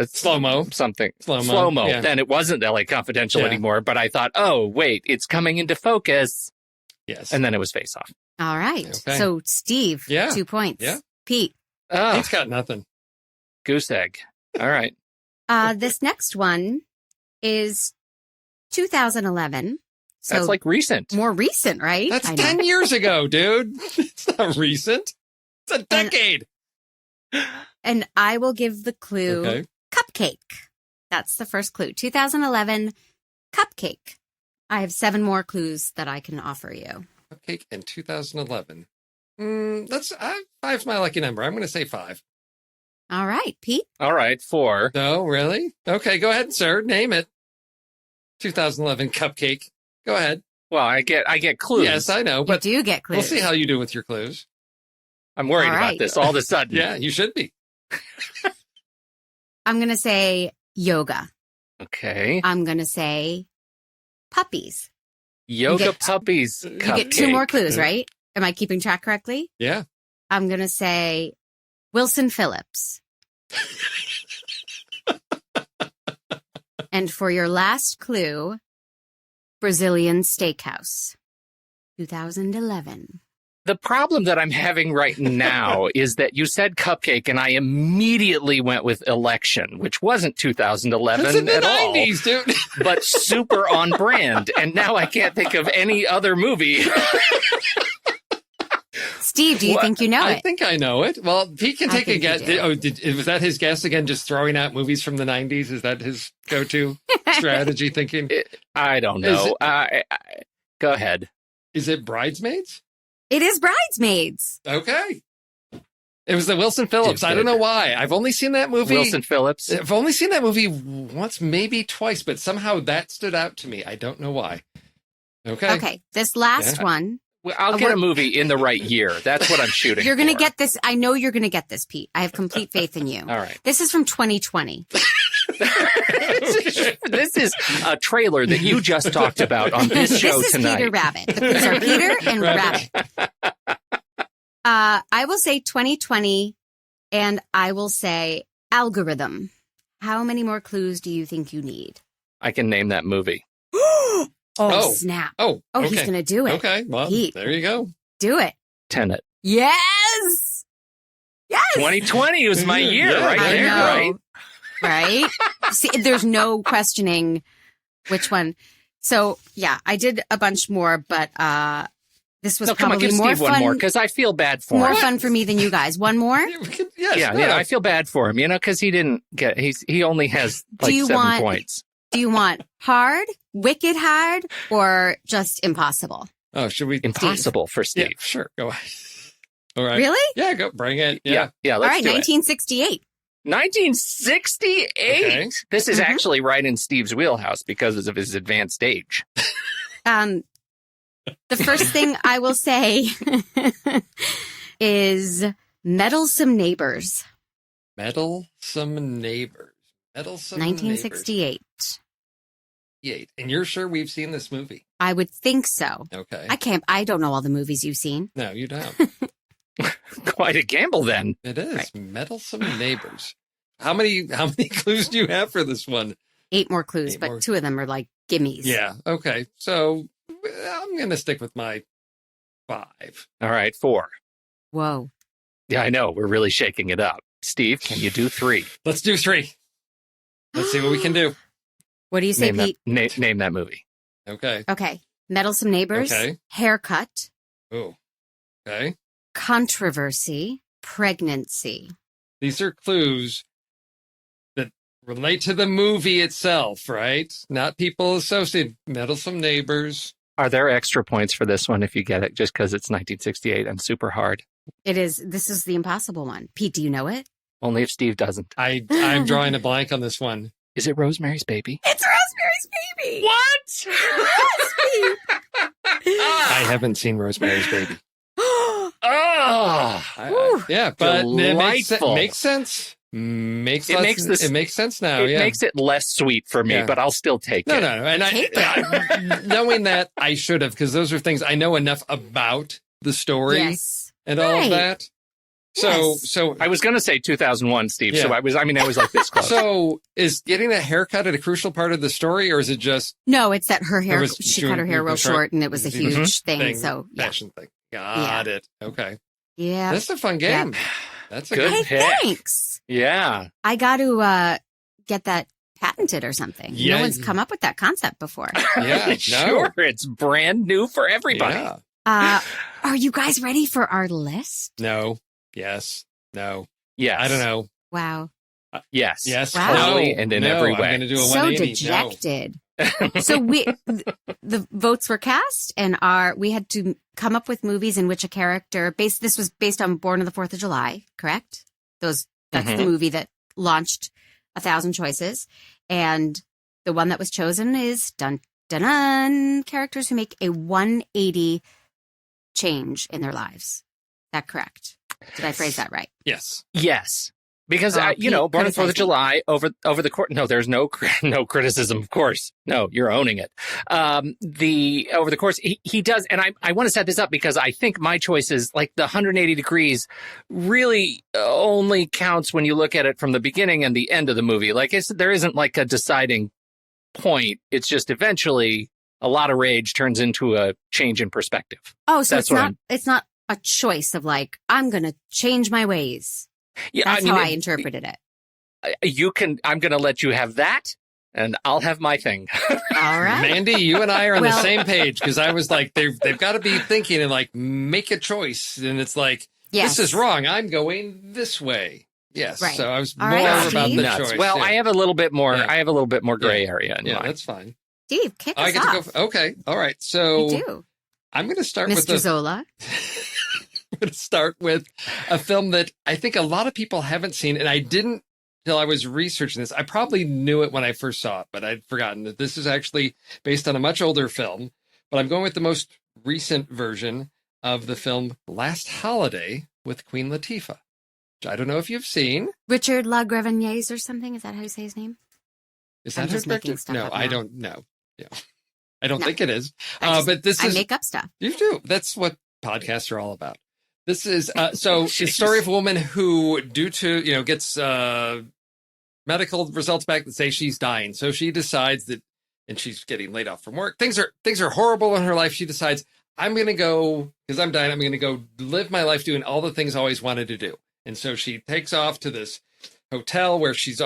Slow-mo. Something. Slow-mo. Yeah. Then it wasn't LA Confidential anymore, but I thought, oh, wait, it's coming into focus. Yes. And then it was Face Off. All right. Okay. So, Steve, 2 points. Yeah. Pete. Pete's got nothing. Goose egg. All right. This next one is 2011. So that's like recent. More recent, right? That's 10 years ago, dude. It's not recent. It's a decade. And I will give the clue Cupcake. That's the first clue. 2011 Cupcake. I have 7 more clues that I can offer you. Cupcake in 2011. That's 5's my lucky number. I'm going to say 5. All right, Pete. All right, 4. No, really? Okay, go ahead, sir. Name it. 2011 Cupcake. Go ahead. Well, I get clues. Yes, I know, but you do get clues. We'll see how you do with your clues. I'm worried about this all of a sudden. Yeah, you should be. I'm going to say yoga. Okay. I'm going to say puppies. Yoga puppies. You get 2 more clues, right? Am I keeping track correctly? Yeah. I'm going to say Wilson Phillips. And for your last clue, Brazilian Steakhouse. 2011. The problem that I'm having right now is that you said Cupcake, and I immediately went with Election, which wasn't 2011 It's in the at 90s, dude. but super on brand. And now I can't think of any other movie. Steve, do you think you know it? I think I know it. Well, Pete can take a guess. Was that his guess again? Just throwing out movies from the 90s? Is that his go-to strategy thinking? I don't know. Go ahead. Is it Bridesmaids? It is Bridesmaids. Okay. It was the Wilson Phillips. I don't know why. I've only seen that movie. Wilson Phillips. I've only seen that movie once, maybe twice, but somehow that stood out to me. I don't know why. Okay. Okay. This last one. Well, I'll get a movie in the right year. That's what I'm shooting You're going to for. get this. I know you're going to get this, Pete. I have complete faith in you. All right. This is from 2020. This is a trailer that you just talked about on this show This is tonight. Peter Rabbit. The clues are Peter and Rabbit. I will say 2020, and I will say algorithm. How many more clues do you think you need? I can name that movie. Oh, snap. Oh, okay. He's going to do it. Okay, well, Pete, there you go. do it. Tenet. Yes! Yes! 2020 was my year right I there, know. right? Right? See, there's no questioning which one. So, yeah, I did a bunch more, but this was No, come on, probably give more Steve fun. one more, because I feel bad for More him. fun for me than you guys. One more? Yeah. I feel bad for him, because he didn't get. He only has like 7 points. Do you want hard, wicked hard, or just impossible? Oh, should we? Impossible for Steve. Yeah, sure. Go ahead. All right. Really? Yeah, go bring it. Yeah. Let's All right, do 1968. 1968. Okay. This is actually right in Steve's wheelhouse because of his advanced age. The first thing I will say is Meddlesome Neighbors. Meddlesome Neighbors. 1968. And you're sure we've seen this movie? I would think so. Okay. I don't know all the movies you've seen. No, you don't. Quite a gamble then. It is. Right. Meddlesome Neighbors. How many clues do you have for this one? 8 more clues, but 2 of them are like gimmies. Yeah. Okay. So I'm going to stick with my 5. All right. 4. Whoa. Yeah, I know. We're really shaking it up. Steve, can you do 3? Let's do 3. Let's see what we can do. What do you say, Pete? Name that movie. Okay. Okay. Meddlesome Neighbors. Okay. Haircut. Oh. Okay. Controversy. Pregnancy. These are clues that relate to the movie itself, right? Not people associated. Meddlesome Neighbors. Are there extra points for this one if you get it just because it's 1968 and super hard? It is. This is the impossible one. Pete, do you know it? Only if Steve doesn't. I'm drawing a blank on this one. Is it Rosemary's Baby? It's Rosemary's Baby. What? I haven't seen Rosemary's Baby. Yeah, but delightful. It makes sense. It makes sense now. It makes it less sweet for me, but I'll still take it. No. And I knowing that I should have, because those are things I know enough about the story and all of that. So I was going to say 2001, Steve. Yeah. So I was like this close. So is getting a haircut a crucial part of the story, or is it just? No, it's that her hair. She cut her hair real short, and it was a huge thing. So fashion thing. Got it. Okay. Yeah, that's a fun game. Yeah. That's a good hey, pick. Thanks. Yeah, I got to get that patented or something. Yeah. No one's come up with that concept before. Yeah, sure. It's brand new for everybody. Yeah. Are you guys ready for our list? No. Yes. No. Yes. I don't know. Wow. Yes. Yes. Wow. Totally, and in every way. I'm going to do a so 180. dejected. So the votes were cast, and we had to come up with movies in which a character this was based on Born on the 4th of July, correct? That's the movie that launched 1,000 choices, and the one that was chosen is characters who make a 180 change in their lives. Is that correct? Did I phrase that right? Yes. Yes. Because, Born on the 4th of July, over the course, no, there's no criticism, of course. No, you're owning it. Over the course, he does, and I want to set this up because I think my choice is like the 180 degrees really only counts when you look at it from the beginning and the end of the movie. Like, there isn't like a deciding point. It's just eventually a lot of rage turns into a change in perspective. Oh, so it's not a choice of like, I'm going to change my ways. Yeah, that's how I interpreted it. I'm going to let you have that, and I'll have my thing. All right. Mandy, you and I are on the same page, because I was like, they've got to be thinking and like make a choice. And it's like, this is wrong. I'm going this way. Yes. Right. So I was All more right, about the Steve. choice. Well, I have a little bit more. Yeah. I have a little bit more gray area. Yeah, that's fine. Steve, kick us I get off. to go. Okay. All right. So You do. I'm going to start Mr. with Zola. I'm going to start with a film that I think a lot of people haven't seen, and I didn't till I was researching this. I probably knew it when I first saw it, but I'd forgotten that this is actually based on a much older film. But I'm going with the most recent version of the film Last Holiday with Queen Latifah, which I don't know if you've seen. Richard LaGrevigne's or something. Is that how you say his name? Is that just making stuff No, up I now. don't know. Yeah. I don't think it is. I make up stuff. You do. That's what podcasts are all about. This is so it's a story of a woman who, due to, gets medical results back that say she's dying. So she decides that, and she's getting laid off from work. Things are horrible in her life. She decides, I'm going to go, because I'm dying, I'm going to go live my life doing all the things I always wanted to do. And so she takes off to this hotel where she's,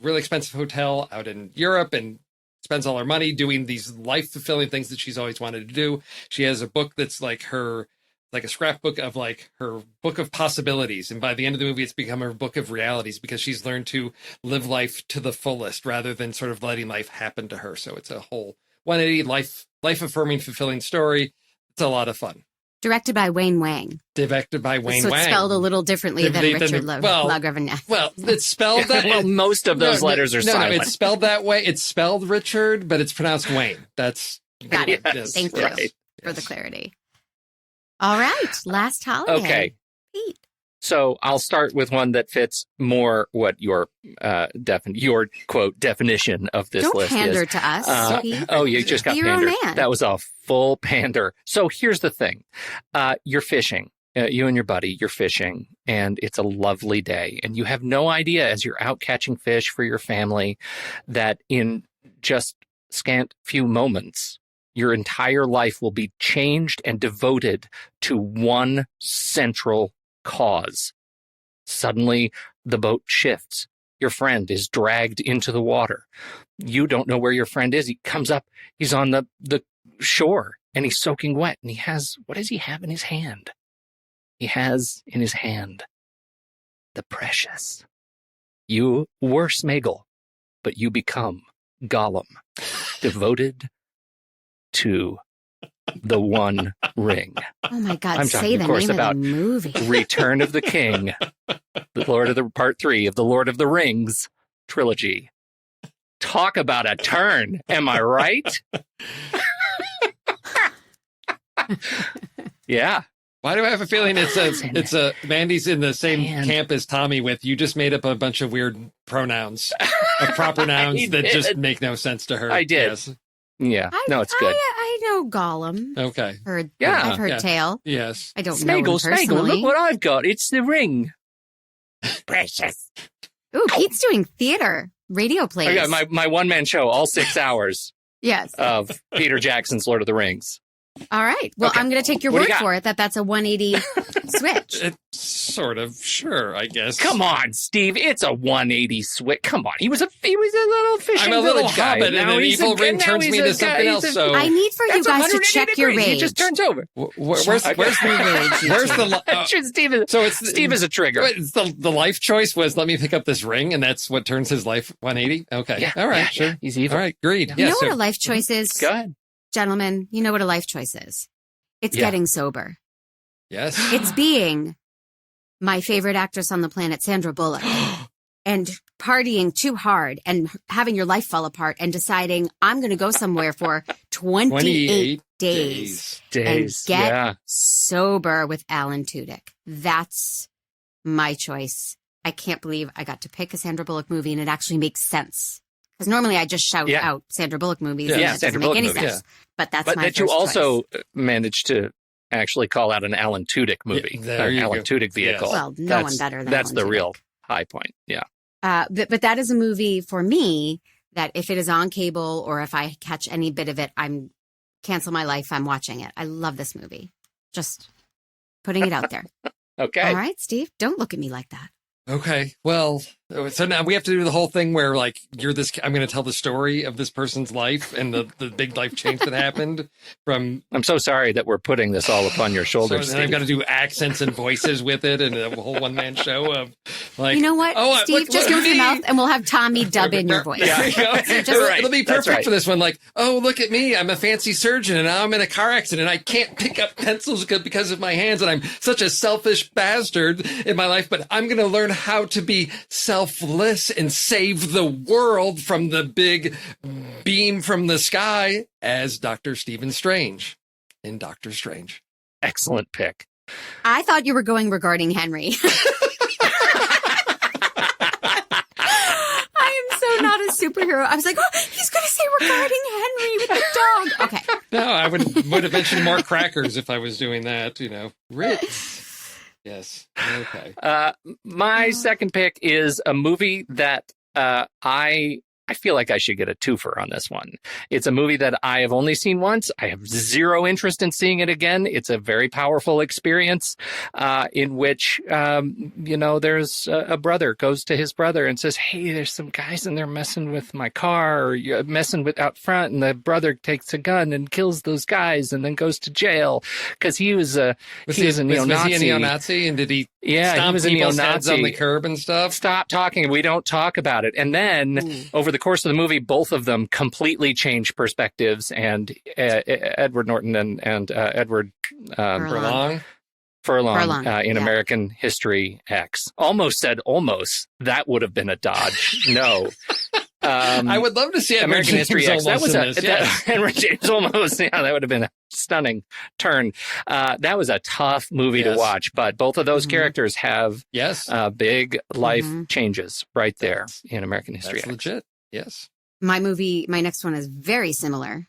really expensive hotel out in Europe, and spends all her money doing these life-fulfilling things that she's always wanted to do. She has a book that's like her like a scrapbook of like her book of possibilities. And by the end of the movie, it's become her book of realities because she's learned to live life to the fullest rather than sort of letting life happen to her. So it's a whole 180 life affirming, fulfilling story. It's a lot of fun. Directed by Wayne Wang. Directed by Wayne so Wang. So it's spelled a little differently than Richard LaGravenese. Well, it's spelled that way. Well, most of those letters are silent. No, it's spelled that way. It's spelled Richard, but it's pronounced Wayne. That's... Got it. Yes, Thank you for the clarity. All right. Last holiday. Okay. Pete. So I'll start with one that fits more what your quote definition of this Don't list is. Don't pander to us. You just got pandered. That was a full pander. So here's the thing. You're fishing. You and your buddy, you're fishing, and it's a lovely day. And you have no idea as you're out catching fish for your family that in just scant few moments, your entire life will be changed and devoted to one central cause. Suddenly, the boat shifts. Your friend is dragged into the water. You don't know where your friend is. He comes up. He's on the shore, and he's soaking wet. And what does he have in his hand? He has in his hand the precious. You were Sméagol, but you become Gollum, devoted to the One Ring. Oh my God! I'm talking, of course, about the movie. Return of the King, Part 3 of the Lord of the Rings trilogy. Talk about a turn! Am I right? Yeah. Why do I have a feeling it's Mandy's in the same camp as Tommy with you just made up a bunch of weird pronouns, proper nouns that just make no sense to her. I did. Yes. Yeah. No, it's good. I know Gollum. Okay. I've heard tale. Yes. I don't know him personally. Sméagol, look what I've got. It's the ring. Precious. Ooh, Pete's doing theater, radio plays. I got my one-man show, all 6 hours. Yes. Of Peter Jackson's Lord of the Rings. All right. Well, okay. I'm going to take your word for it that that's a 180 switch. It's sort of, sure, I guess. Come on, Steve. It's a 180 switch. Come on. He was a little fishing I'm a little village guy. hobbit, and an evil ring turns me into something else. So I need for you guys to check your rage. He just turns over. Where's the Steve is a trigger. It's the life choice was let me pick up this ring, and that's what turns his life 180. Okay. Yeah, all right. Sure. Yeah. He's evil. All right. Agreed. You know what a life choice is? Go ahead. Gentlemen, you know what a life choice is. It's getting sober. Yes. It's being my favorite actress on the planet, Sandra Bullock, and partying too hard and having your life fall apart and deciding I'm going to go somewhere for 28 days and get sober with Alan Tudyk. That's my choice. I can't believe I got to pick a Sandra Bullock movie and it actually makes sense. Because normally I just shout out Sandra Bullock movies and it doesn't make any sense. Yeah. But that's my first choice. But that you also choice. Managed to actually call out an Alan Tudyk movie, an Alan Tudyk vehicle. Yes. Well, no one better than that's Alan the Tudyk. real high point. Yeah. But that is a movie for me that if it is on cable or if I catch any bit of it, I'm cancel my life. I'm watching it. I love this movie. Just putting it out there. Okay. All right, Steve. Don't look at me like that. Okay. Well, so now we have to do the whole thing where like I'm going to tell the story of this person's life and the big life change that happened from. I'm so sorry that we're putting this all upon your shoulders. So then I've got to do accents and voices with it and a whole one-man show of like. You know what, Steve? Just move your mouth and we'll have Tommy dub in your voice. Yeah. It'll be perfect for this one. Like, oh, look at me. I'm a fancy surgeon and now I'm in a car accident. I can't pick up pencils because of my hands and I'm such a selfish bastard in my life, but I'm going to learn how to be selfless and save the world from the big beam from the sky as Dr. Stephen Strange in Doctor Strange. Excellent pick. I thought you were going regarding Henry. I am so not a superhero. I was like, oh, he's going to say regarding Henry with the dog. Okay. No, I would have mentioned more crackers if I was doing that, Ritz. Yes. Okay. My second pick is a movie that I I feel like I should get a twofer on this one. It's a movie that I have only seen once. I have zero interest in seeing it again. It's a very powerful experience in which, there's a brother goes to his brother and says, hey, there's some guys in there messing with my car or messing with out front. And the brother takes a gun and kills those guys and then goes to jail because he was a neo-Nazi. Was he a neo-Nazi? And did he stomp people's heads on the curb and stuff? Stop talking. We don't talk about it. And then over the course of the movie, both of them completely change perspectives, and Edward Norton and Edward Furlong in American History X. Almost said almost. That would have been a dodge. No. I would love to see American History X. That was Henry James almost. Yeah, that would have been a stunning turn. That was a tough movie to watch, but both of those characters have big life changes right there in American History X. Legit. Yes. My next one is very similar.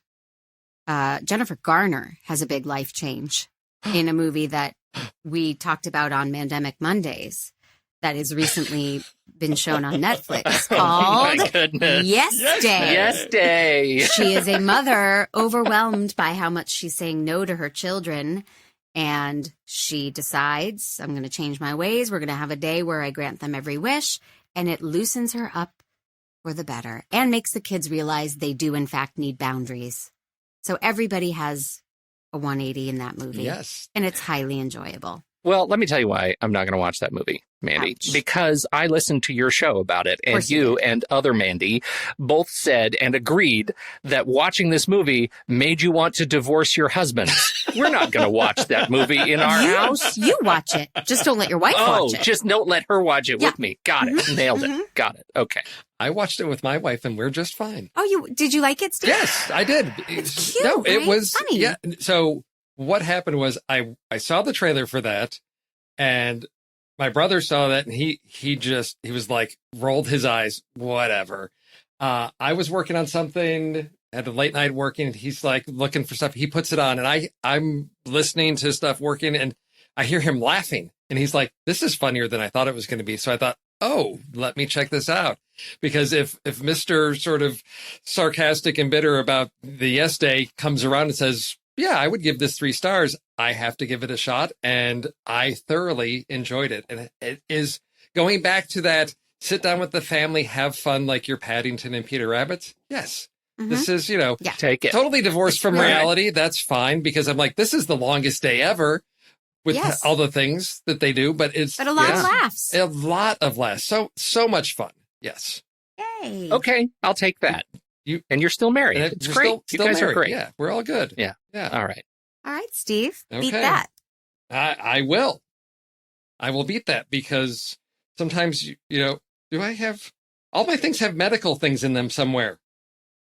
Jennifer Garner has a big life change in a movie that we talked about on Mandemic Mondays that has recently been shown on Netflix called Yes Day. Yes Day. She is a mother overwhelmed by how much she's saying no to her children. And she decides, I'm going to change my ways. We're going to have a day where I grant them every wish. And it loosens her up for the better and makes the kids realize they do, in fact, need boundaries. So everybody has a 180 in that movie. Yes. And it's highly enjoyable. Well, let me tell you why I'm not going to watch that movie, Mandy. Ouch. Because I listened to your show about it, and you and other Mandy both said and agreed that watching this movie made you want to divorce your husband. We're not going to watch that movie in our house. You watch it. Just don't let your wife watch it. Just don't let her watch it with me. Got it. Nailed it. Got it. Okay. I watched it with my wife, and we're just fine. Oh, did you like it, Steve? Yes, I did. It's cute, No, it right? was Funny. Yeah. So what happened was I saw the trailer for that, and my brother saw that, and he was like, rolled his eyes, whatever. I was working on something, had a late night working, and he's like looking for stuff. He puts it on, and I'm listening to stuff working, and I hear him laughing, and he's like, this is funnier than I thought it was going to be. So I thought, oh, let me check this out. Because if Mr. sort of sarcastic and bitter about the Yes Day comes around and says, yeah, I would give this 3 stars, I have to give it a shot. And I thoroughly enjoyed it. And it is going back to that, sit down with the family, have fun like you're Paddington and Peter Rabbit. Yes. Mm-hmm. This is, take it. Totally divorced from reality. That's fine, because I'm like, this is the longest day ever with all the things that they do. But a lot of laughs. A lot of laughs. So much fun. Yes. Yay. Okay, I'll take that. And you're still married. It's great. Still you guys married. are great. Yeah, we're all good. Yeah. All right. All right, Steve. Okay. Beat that. I will. I will beat that, because sometimes, do I have... All my things have medical things in them somewhere.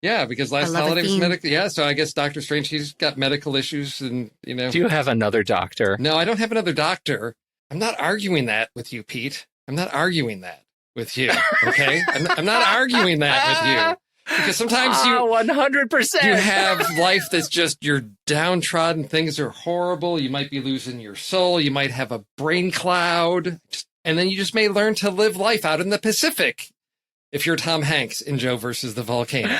Yeah, because last holiday was medical. Yeah, so I guess Doctor Strange, he's got medical issues, and, Do you have another doctor? No, I don't have another doctor. I'm not arguing that with you, Pete. I'm not arguing that with you, okay? I'm not arguing that with you. Because sometimes 100%. You have life that's just, you're downtrodden. Things are horrible. You might be losing your soul. You might have a brain cloud. And then you just may learn to live life out in the Pacific. If you're Tom Hanks in Joe versus the Volcano.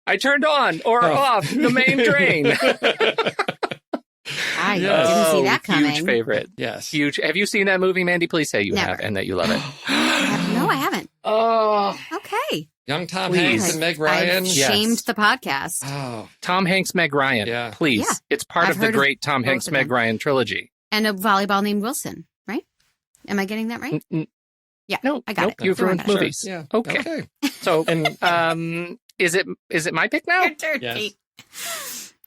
I turned on or off the main drain. I didn't see that coming. Huge favorite. Yes. Huge. Have you seen that movie, Mandy? Please say you have and that you love it. No, I haven't. Oh. Okay. Young Tom Hanks and Meg Ryan. I've shamed the podcast. Oh. Tom Hanks, Meg Ryan. Yeah. Please. Yeah. It's part of the great Tom Hanks, Meg Ryan trilogy. And a volleyball named Wilson, right? Am I getting that right? Yeah. No, I got it. You've ruined movies. Sure. Yeah. Okay. So, is it my pick now? Your turn, yes. Pete.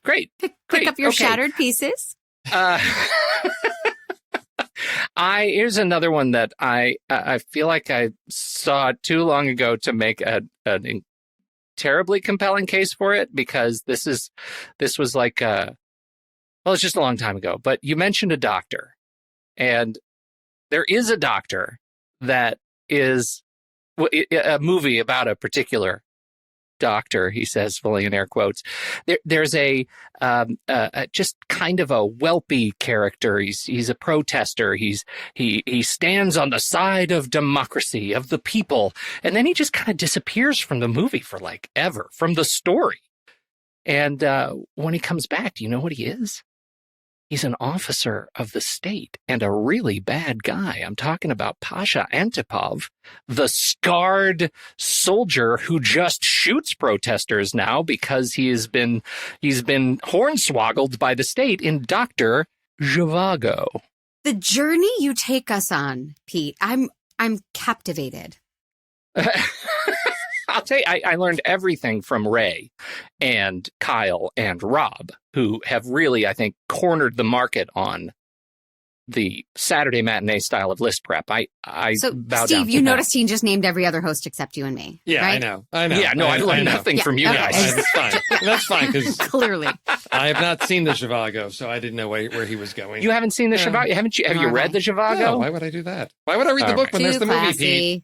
Great. Pick up your shattered pieces. Here's another one that I feel like I saw too long ago to make a terribly compelling case for it, because this was like it's just a long time ago. But you mentioned a doctor, and there is a doctor that is a movie about a particular doctor, he says, fully in air quotes. There's a just kind of a whelpy character. He's a protester. He stands on the side of democracy, of the people, and then he just kind of disappears from the movie for like ever, from the story. And when he comes back, do you know what he is? He's an officer of the state and a really bad guy. I'm talking about Pasha Antipov, the scarred soldier who just shoots protesters now because he's been hornswoggled by the state in Dr. Zhivago. The journey you take us on, Pete, I'm captivated. I'll tell you, I learned everything from Ray and Kyle and Rob, who have really, I think, cornered the market on the Saturday matinee style of list prep. So, bow Steve, down to you that. noticed he just named every other host except you and me. Yeah, right? I know. Yeah, no, I learned nothing from you guys. That's fine. That's fine, because clearly I have not seen the Zhivago, so I didn't know where he was going. You haven't seen the Zhivago? Have you read the Zhivago? No, why would I do that? Why would I read the book when there's the movie, Pete?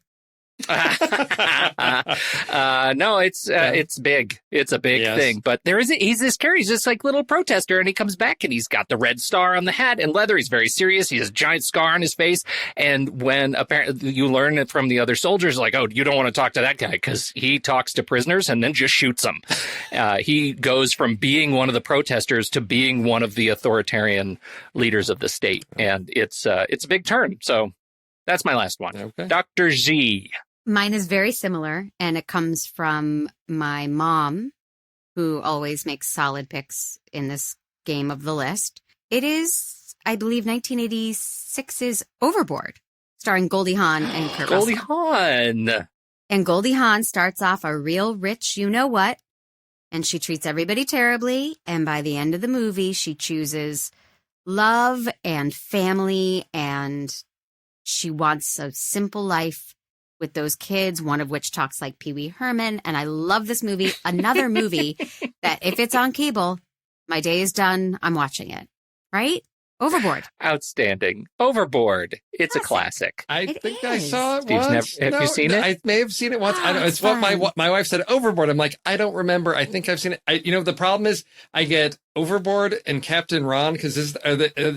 No, it's big. It's a big thing. But he's this character. He's this like little protester, and he comes back and he's got the red star on the hat and leather. He's very serious. He has a giant scar on his face. And when apparently you learn it from the other soldiers, like, oh, you don't want to talk to that guy because he talks to prisoners and then just shoots them. He goes from being one of the protesters to being one of the authoritarian leaders of the state, and it's a big turn. So that's my last one. Okay. Dr. Z. Mine is very similar, and it comes from my mom, who always makes solid picks in this game of the list. It is, I believe, 1986's Overboard, starring Goldie Hawn and Kurt Goldie Russell. Hawn. And Goldie Hawn starts off a real rich you-know-what, and she treats everybody terribly, and by the end of the movie, she chooses love and family, and she wants a simple life with those kids, one of which talks like Pee Wee Herman. And I love this movie. Another movie that if it's on cable, my day is done. I'm watching it. Right? Overboard. Outstanding. Overboard. It's a classic. I think I saw it Steve's once. have you seen it? I may have seen it once. I don't. It's what my wife said. Overboard. I'm like, I don't remember. I think I've seen it. The problem is I get Overboard and Captain Ron because is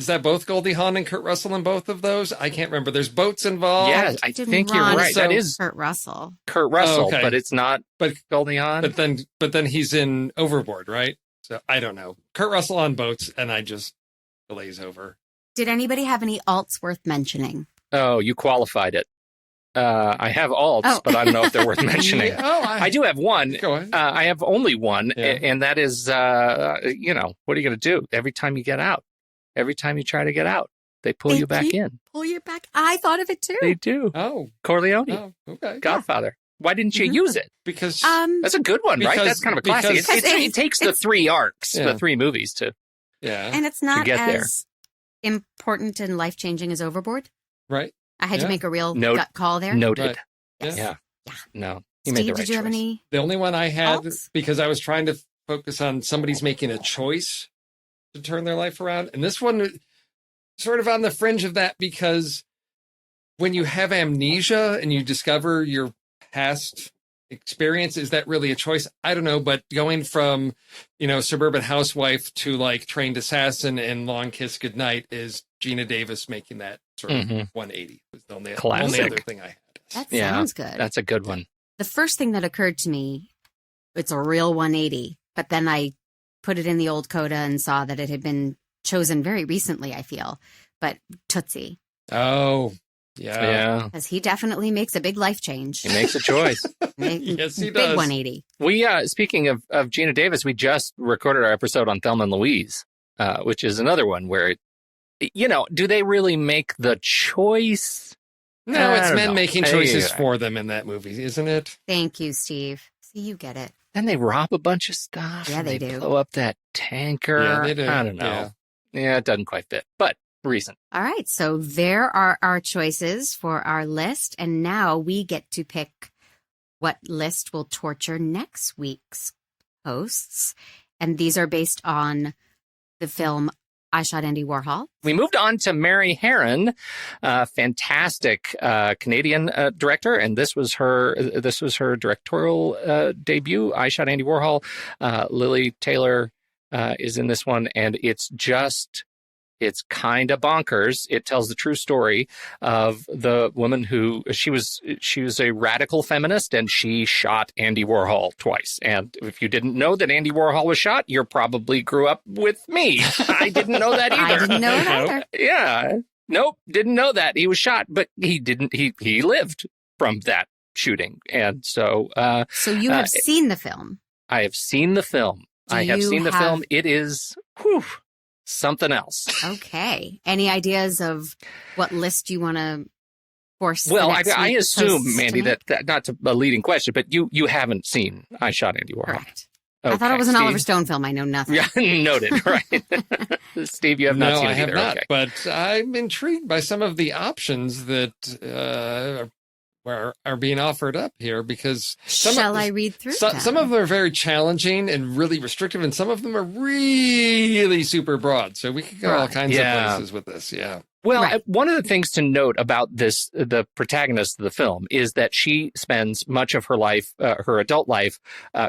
that both Goldie Hawn and Kurt Russell in both of those? I can't remember. There's boats involved. Yeah, I think you're right. That is Kurt Russell. Kurt Russell, okay. but it's not. But Goldie Hawn. But then he's in Overboard, right? So I don't know. Kurt Russell on boats, and I just glaze over. Did anybody have any alts worth mentioning? Oh, you qualified it. I have alts, but I don't know if they're worth mentioning. I do have one. Go ahead. I have only one, and that is, what are you going to do? Every time you get out, every time you try to get out, they pull you back in. Pull you back. I thought of it too. They do. Oh, Corleone. Oh, okay. Godfather. Why didn't you use it? Because that's a good one, right? That's kind of a classic. It takes the three arcs, the three movies to and it's not get as there. Important and life-changing as Overboard. Right. I had to make a real gut call there. Noted. Right. Yes. Yeah. No. You Steve, made the right did you have choice. any? The only one I had, alts? because I was trying to focus on somebody's making a choice to turn their life around. And this one sort of on the fringe of that, because when you have amnesia and you discover your past experience, is that really a choice? I don't know, but going from, suburban housewife to like trained assassin and Long Kiss Goodnight is Gina Davis making that sort of 180. Was the only other thing I had. That sounds good. That's a good one. The first thing that occurred to me, it's a real 180, but then I put it in the old coda and saw that it had been chosen very recently, I feel, but Tootsie. Oh, yeah. Because he definitely makes a big life change. He makes a choice. Yes, he big does. 180. We, speaking of Gina Davis, we just recorded our episode on Thelma and Louise, which is another one where, do they really make the choice? No, it's men making choices for them in that movie, isn't it? Thank you, Steve. See, you get it. Then they rob a bunch of stuff. Yeah, they do. Blow up that tanker. Yeah, they do. I don't know. Yeah, it doesn't quite fit, but recent. All right, so there are our choices for our list, and now we get to pick what list will torture next week's hosts, and these are based on the film I Shot Andy Warhol. We moved on to Mary Harron, fantastic Canadian director, and this was her directorial debut. I Shot Andy Warhol. Lily Taylor is in this one, and it's kind of bonkers. It tells the true story of the woman who she was a radical feminist, and she shot Andy Warhol twice. And if you didn't know that Andy Warhol was shot, you probably grew up with me. I didn't know that either. I didn't know that either. Yeah. Nope. Didn't know that. He was shot, but he lived from that shooting. And so, so you have seen the film. I have seen the film. Film. It is, something else. Okay. Any ideas of what list you want to force? Well, I assume, Mandy, that not a leading question, but you haven't seen I Shot Andy Warhol. Correct. Okay. I thought it was an Oliver Stone film. I know nothing. Yeah, noted. Right. Steve, you have not seen it either. No, I have not. Okay. But I'm intrigued by some of the options that are being offered up here, because I read through some of them are very challenging and really restrictive, and some of them are really super broad. So we could go all kinds of places with this. Yeah. Well, one of the things to note about the protagonist of the film is that she spends much of her life, her adult life,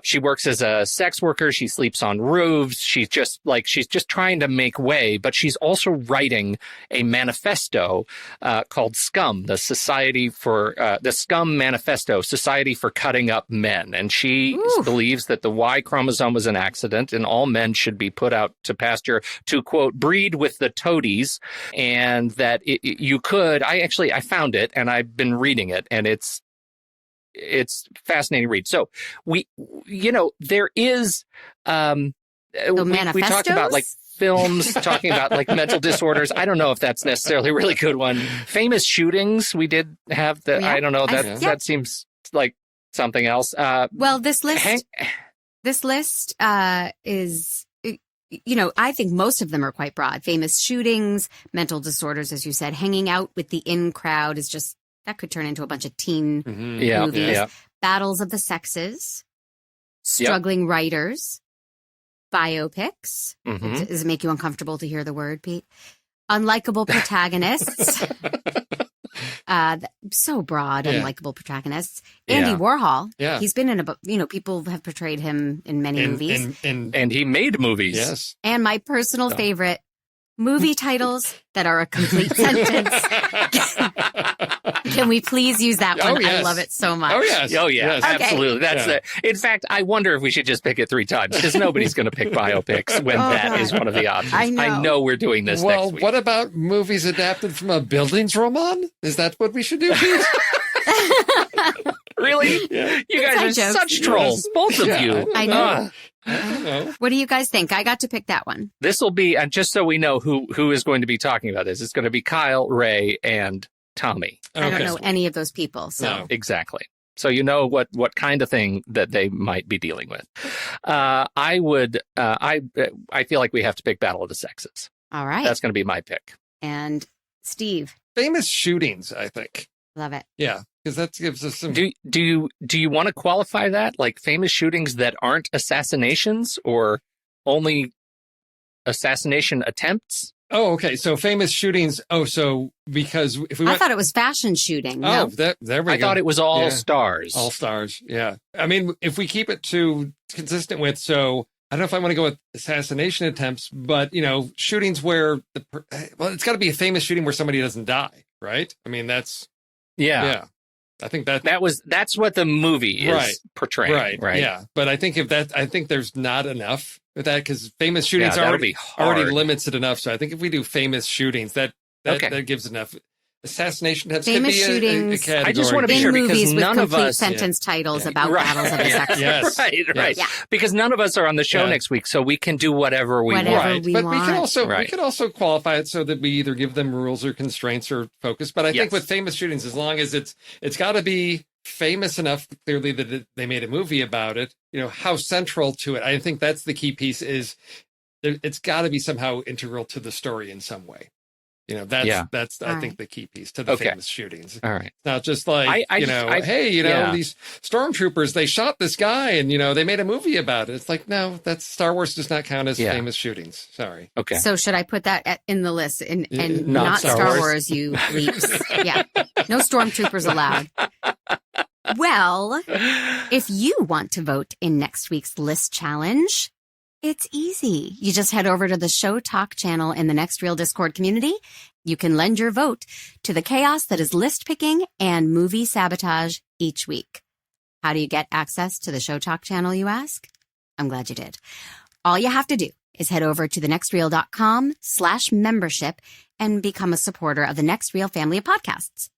she works as a sex worker. She sleeps on roofs. She's just trying to make way, but she's also writing a manifesto called Scum, the Scum Manifesto, Society for Cutting Up Men. And she believes that the Y chromosome was an accident and all men should be put out to pasture to, quote, breed with the toadies, and that you could. I found it, and I've been reading it, and it's fascinating read. So there is we talked about like films talking about like mental disorders. I don't know if that's necessarily a really good one. Famous shootings. We did have the. Yeah. I don't know that seems like something else. Well, this list is. I think most of them are quite broad. Famous shootings, mental disorders, as you said, hanging out with the in crowd is just, that could turn into a bunch of teen movies. Yeah. Battles of the sexes, struggling writers, biopics. Mm-hmm. Does it make you uncomfortable to hear the word, Pete? Unlikable protagonists. So broad, unlikable protagonists. Andy Warhol. Yeah. He's been in people have portrayed him in many movies. And he made movies. Yes. And my personal favorite, movie titles that are a complete sentence. Can we please use that one? Yes. I love it so much. Oh, yes. Yes. Okay. Absolutely. That's in fact, I wonder if we should just pick it 3 times, because nobody's going to pick biopics when that is one of the options. I know we're doing this next week. What about movies adapted from a Bildungsroman? Is that what we should do? Really? Yeah. You guys are such trolls, both of you. I know. I don't know. What do you guys think? I got to pick that one. This will be, and just so we know who is going to be talking about this, it's going to be Kyle, Ray, and Tommy. I don't know any of those people. So no, exactly. So you know what kind of thing that they might be dealing with. I feel like we have to pick Battle of the Sexes. All right. That's going to be my pick. And Steve. Famous shootings, I think. Love it. Yeah. Because that gives us some. Do you want to qualify that, like famous shootings that aren't assassinations, or only assassination attempts? Oh, okay. So famous shootings. Oh, so because if we I thought it was fashion shooting. Oh, no? there we go. I thought it was all stars. All stars. Yeah. I mean, if we keep it to consistent with, so I don't know if I want to go with assassination attempts, but shootings where it's got to be a famous shooting where somebody doesn't die, right? I mean, that's yeah. I think that's what the movie is portraying, right? Yeah, but I think there's not enough with that, because famous shootings already limits it enough. So I think if we do famous shootings, that gives enough. Assassination attempts could be a category. I just want to be sure, because none of us sentence titles about battles of the sexes. Yes. Right. Yeah. Because none of us are on the show next week, so we can do whatever we want. But we can also qualify it so that we either give them rules or constraints or focus. But I think with famous shootings, as long as it's got to be famous enough, clearly, that they made a movie about it. How central to it. I think that's the key piece. Is it's got to be somehow integral to the story in some way. That's I think the key piece to the famous shootings. All right. It's not just like, these stormtroopers, they shot this guy and, they made a movie about it. It's like, no, that's Star Wars does not count as famous shootings. Sorry. Okay. So should I put that in the list and not Star Wars, you leaps? Yeah. No stormtroopers allowed. Well, if you want to vote in next week's list challenge, it's easy. You just head over to the Show Talk channel in the Next Reel Discord community. You can lend your vote to the chaos that is list picking and movie sabotage each week. How do you get access to the Show Talk channel, you ask? I'm glad you did. All you have to do is head over to thenextreel.com/membership and become a supporter of the Next Reel family of podcasts.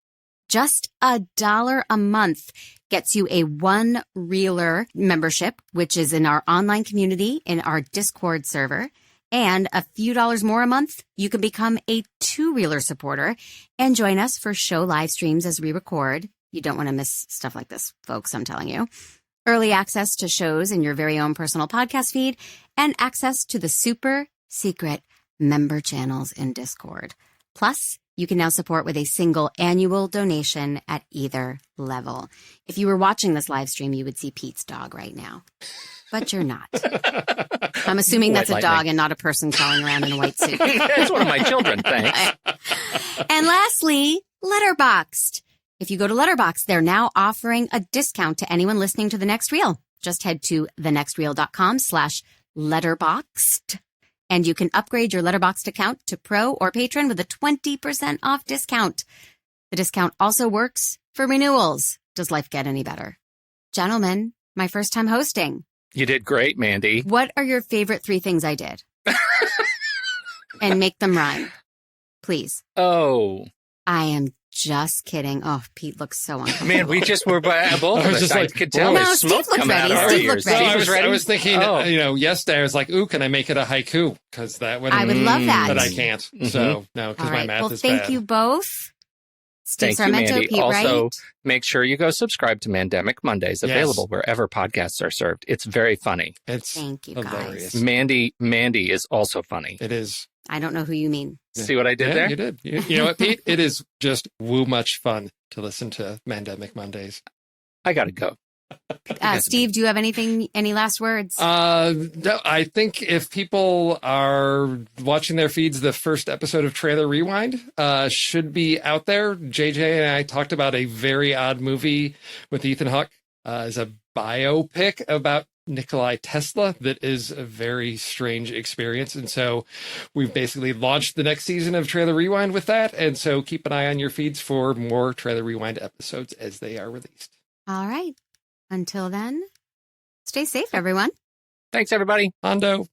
Just $1 a month gets you a one reeler membership, which is in our online community in our Discord server. And a few dollars more a month, you can become a two-reeler supporter and join us for show live streams as we record. You don't want to miss stuff like this, folks, I'm telling you. Early access to shows in your very own personal podcast feed and access to the super secret member channels in Discord. Plus, you can now support with a single annual donation at either level. If you were watching this live stream, you would see Pete's dog right now. But you're not. I'm assuming that's a dog and not a person crawling around in a white suit. That's one of my children, thanks. And lastly, Letterboxd. If you go to Letterboxd, they're now offering a discount to anyone listening to The Next Reel. Just head to thenextreel.com/letterboxd. And you can upgrade your Letterboxd account to Pro or Patron with a 20% off discount. The discount also works for renewals. Does life get any better? Gentlemen, my first time hosting. You did great, Mandy. What are your favorite 3 things I did? And make them rhyme, please. Oh. I am just kidding. Oh, Pete looks so uncomfortable. Man, we just were both of us. I could tell there's smoke coming out of our ears. I was thinking, yesterday I was like, ooh, can I make it a haiku? Because that would I would love that. But I can't. Mm-hmm. So, no, because my math is bad. Thank you both. Steve Thank Sarmento, you, Mandy. Pete Also, Wright. Make sure you go subscribe to Mandemic Mondays, available wherever podcasts are served. It's very funny. It's Thank you, hilarious. guys. Mandy is also funny. It is. I don't know who you mean. See what I did there? You did. You know what, Pete? It is just woo much fun to listen to Mandemic Mondays. I got to go. Steve, do you have any last words? No, I think if people are watching their feeds, the first episode of Trailer Rewind should be out there. JJ and I talked about a very odd movie with Ethan Hawke as a biopic about Nikolai Tesla that is a very strange experience. And so we've basically launched the next season of Trailer Rewind with that. And so keep an eye on your feeds for more Trailer Rewind episodes as they are released. All right. Until then, stay safe, everyone. Thanks, everybody. Hondo.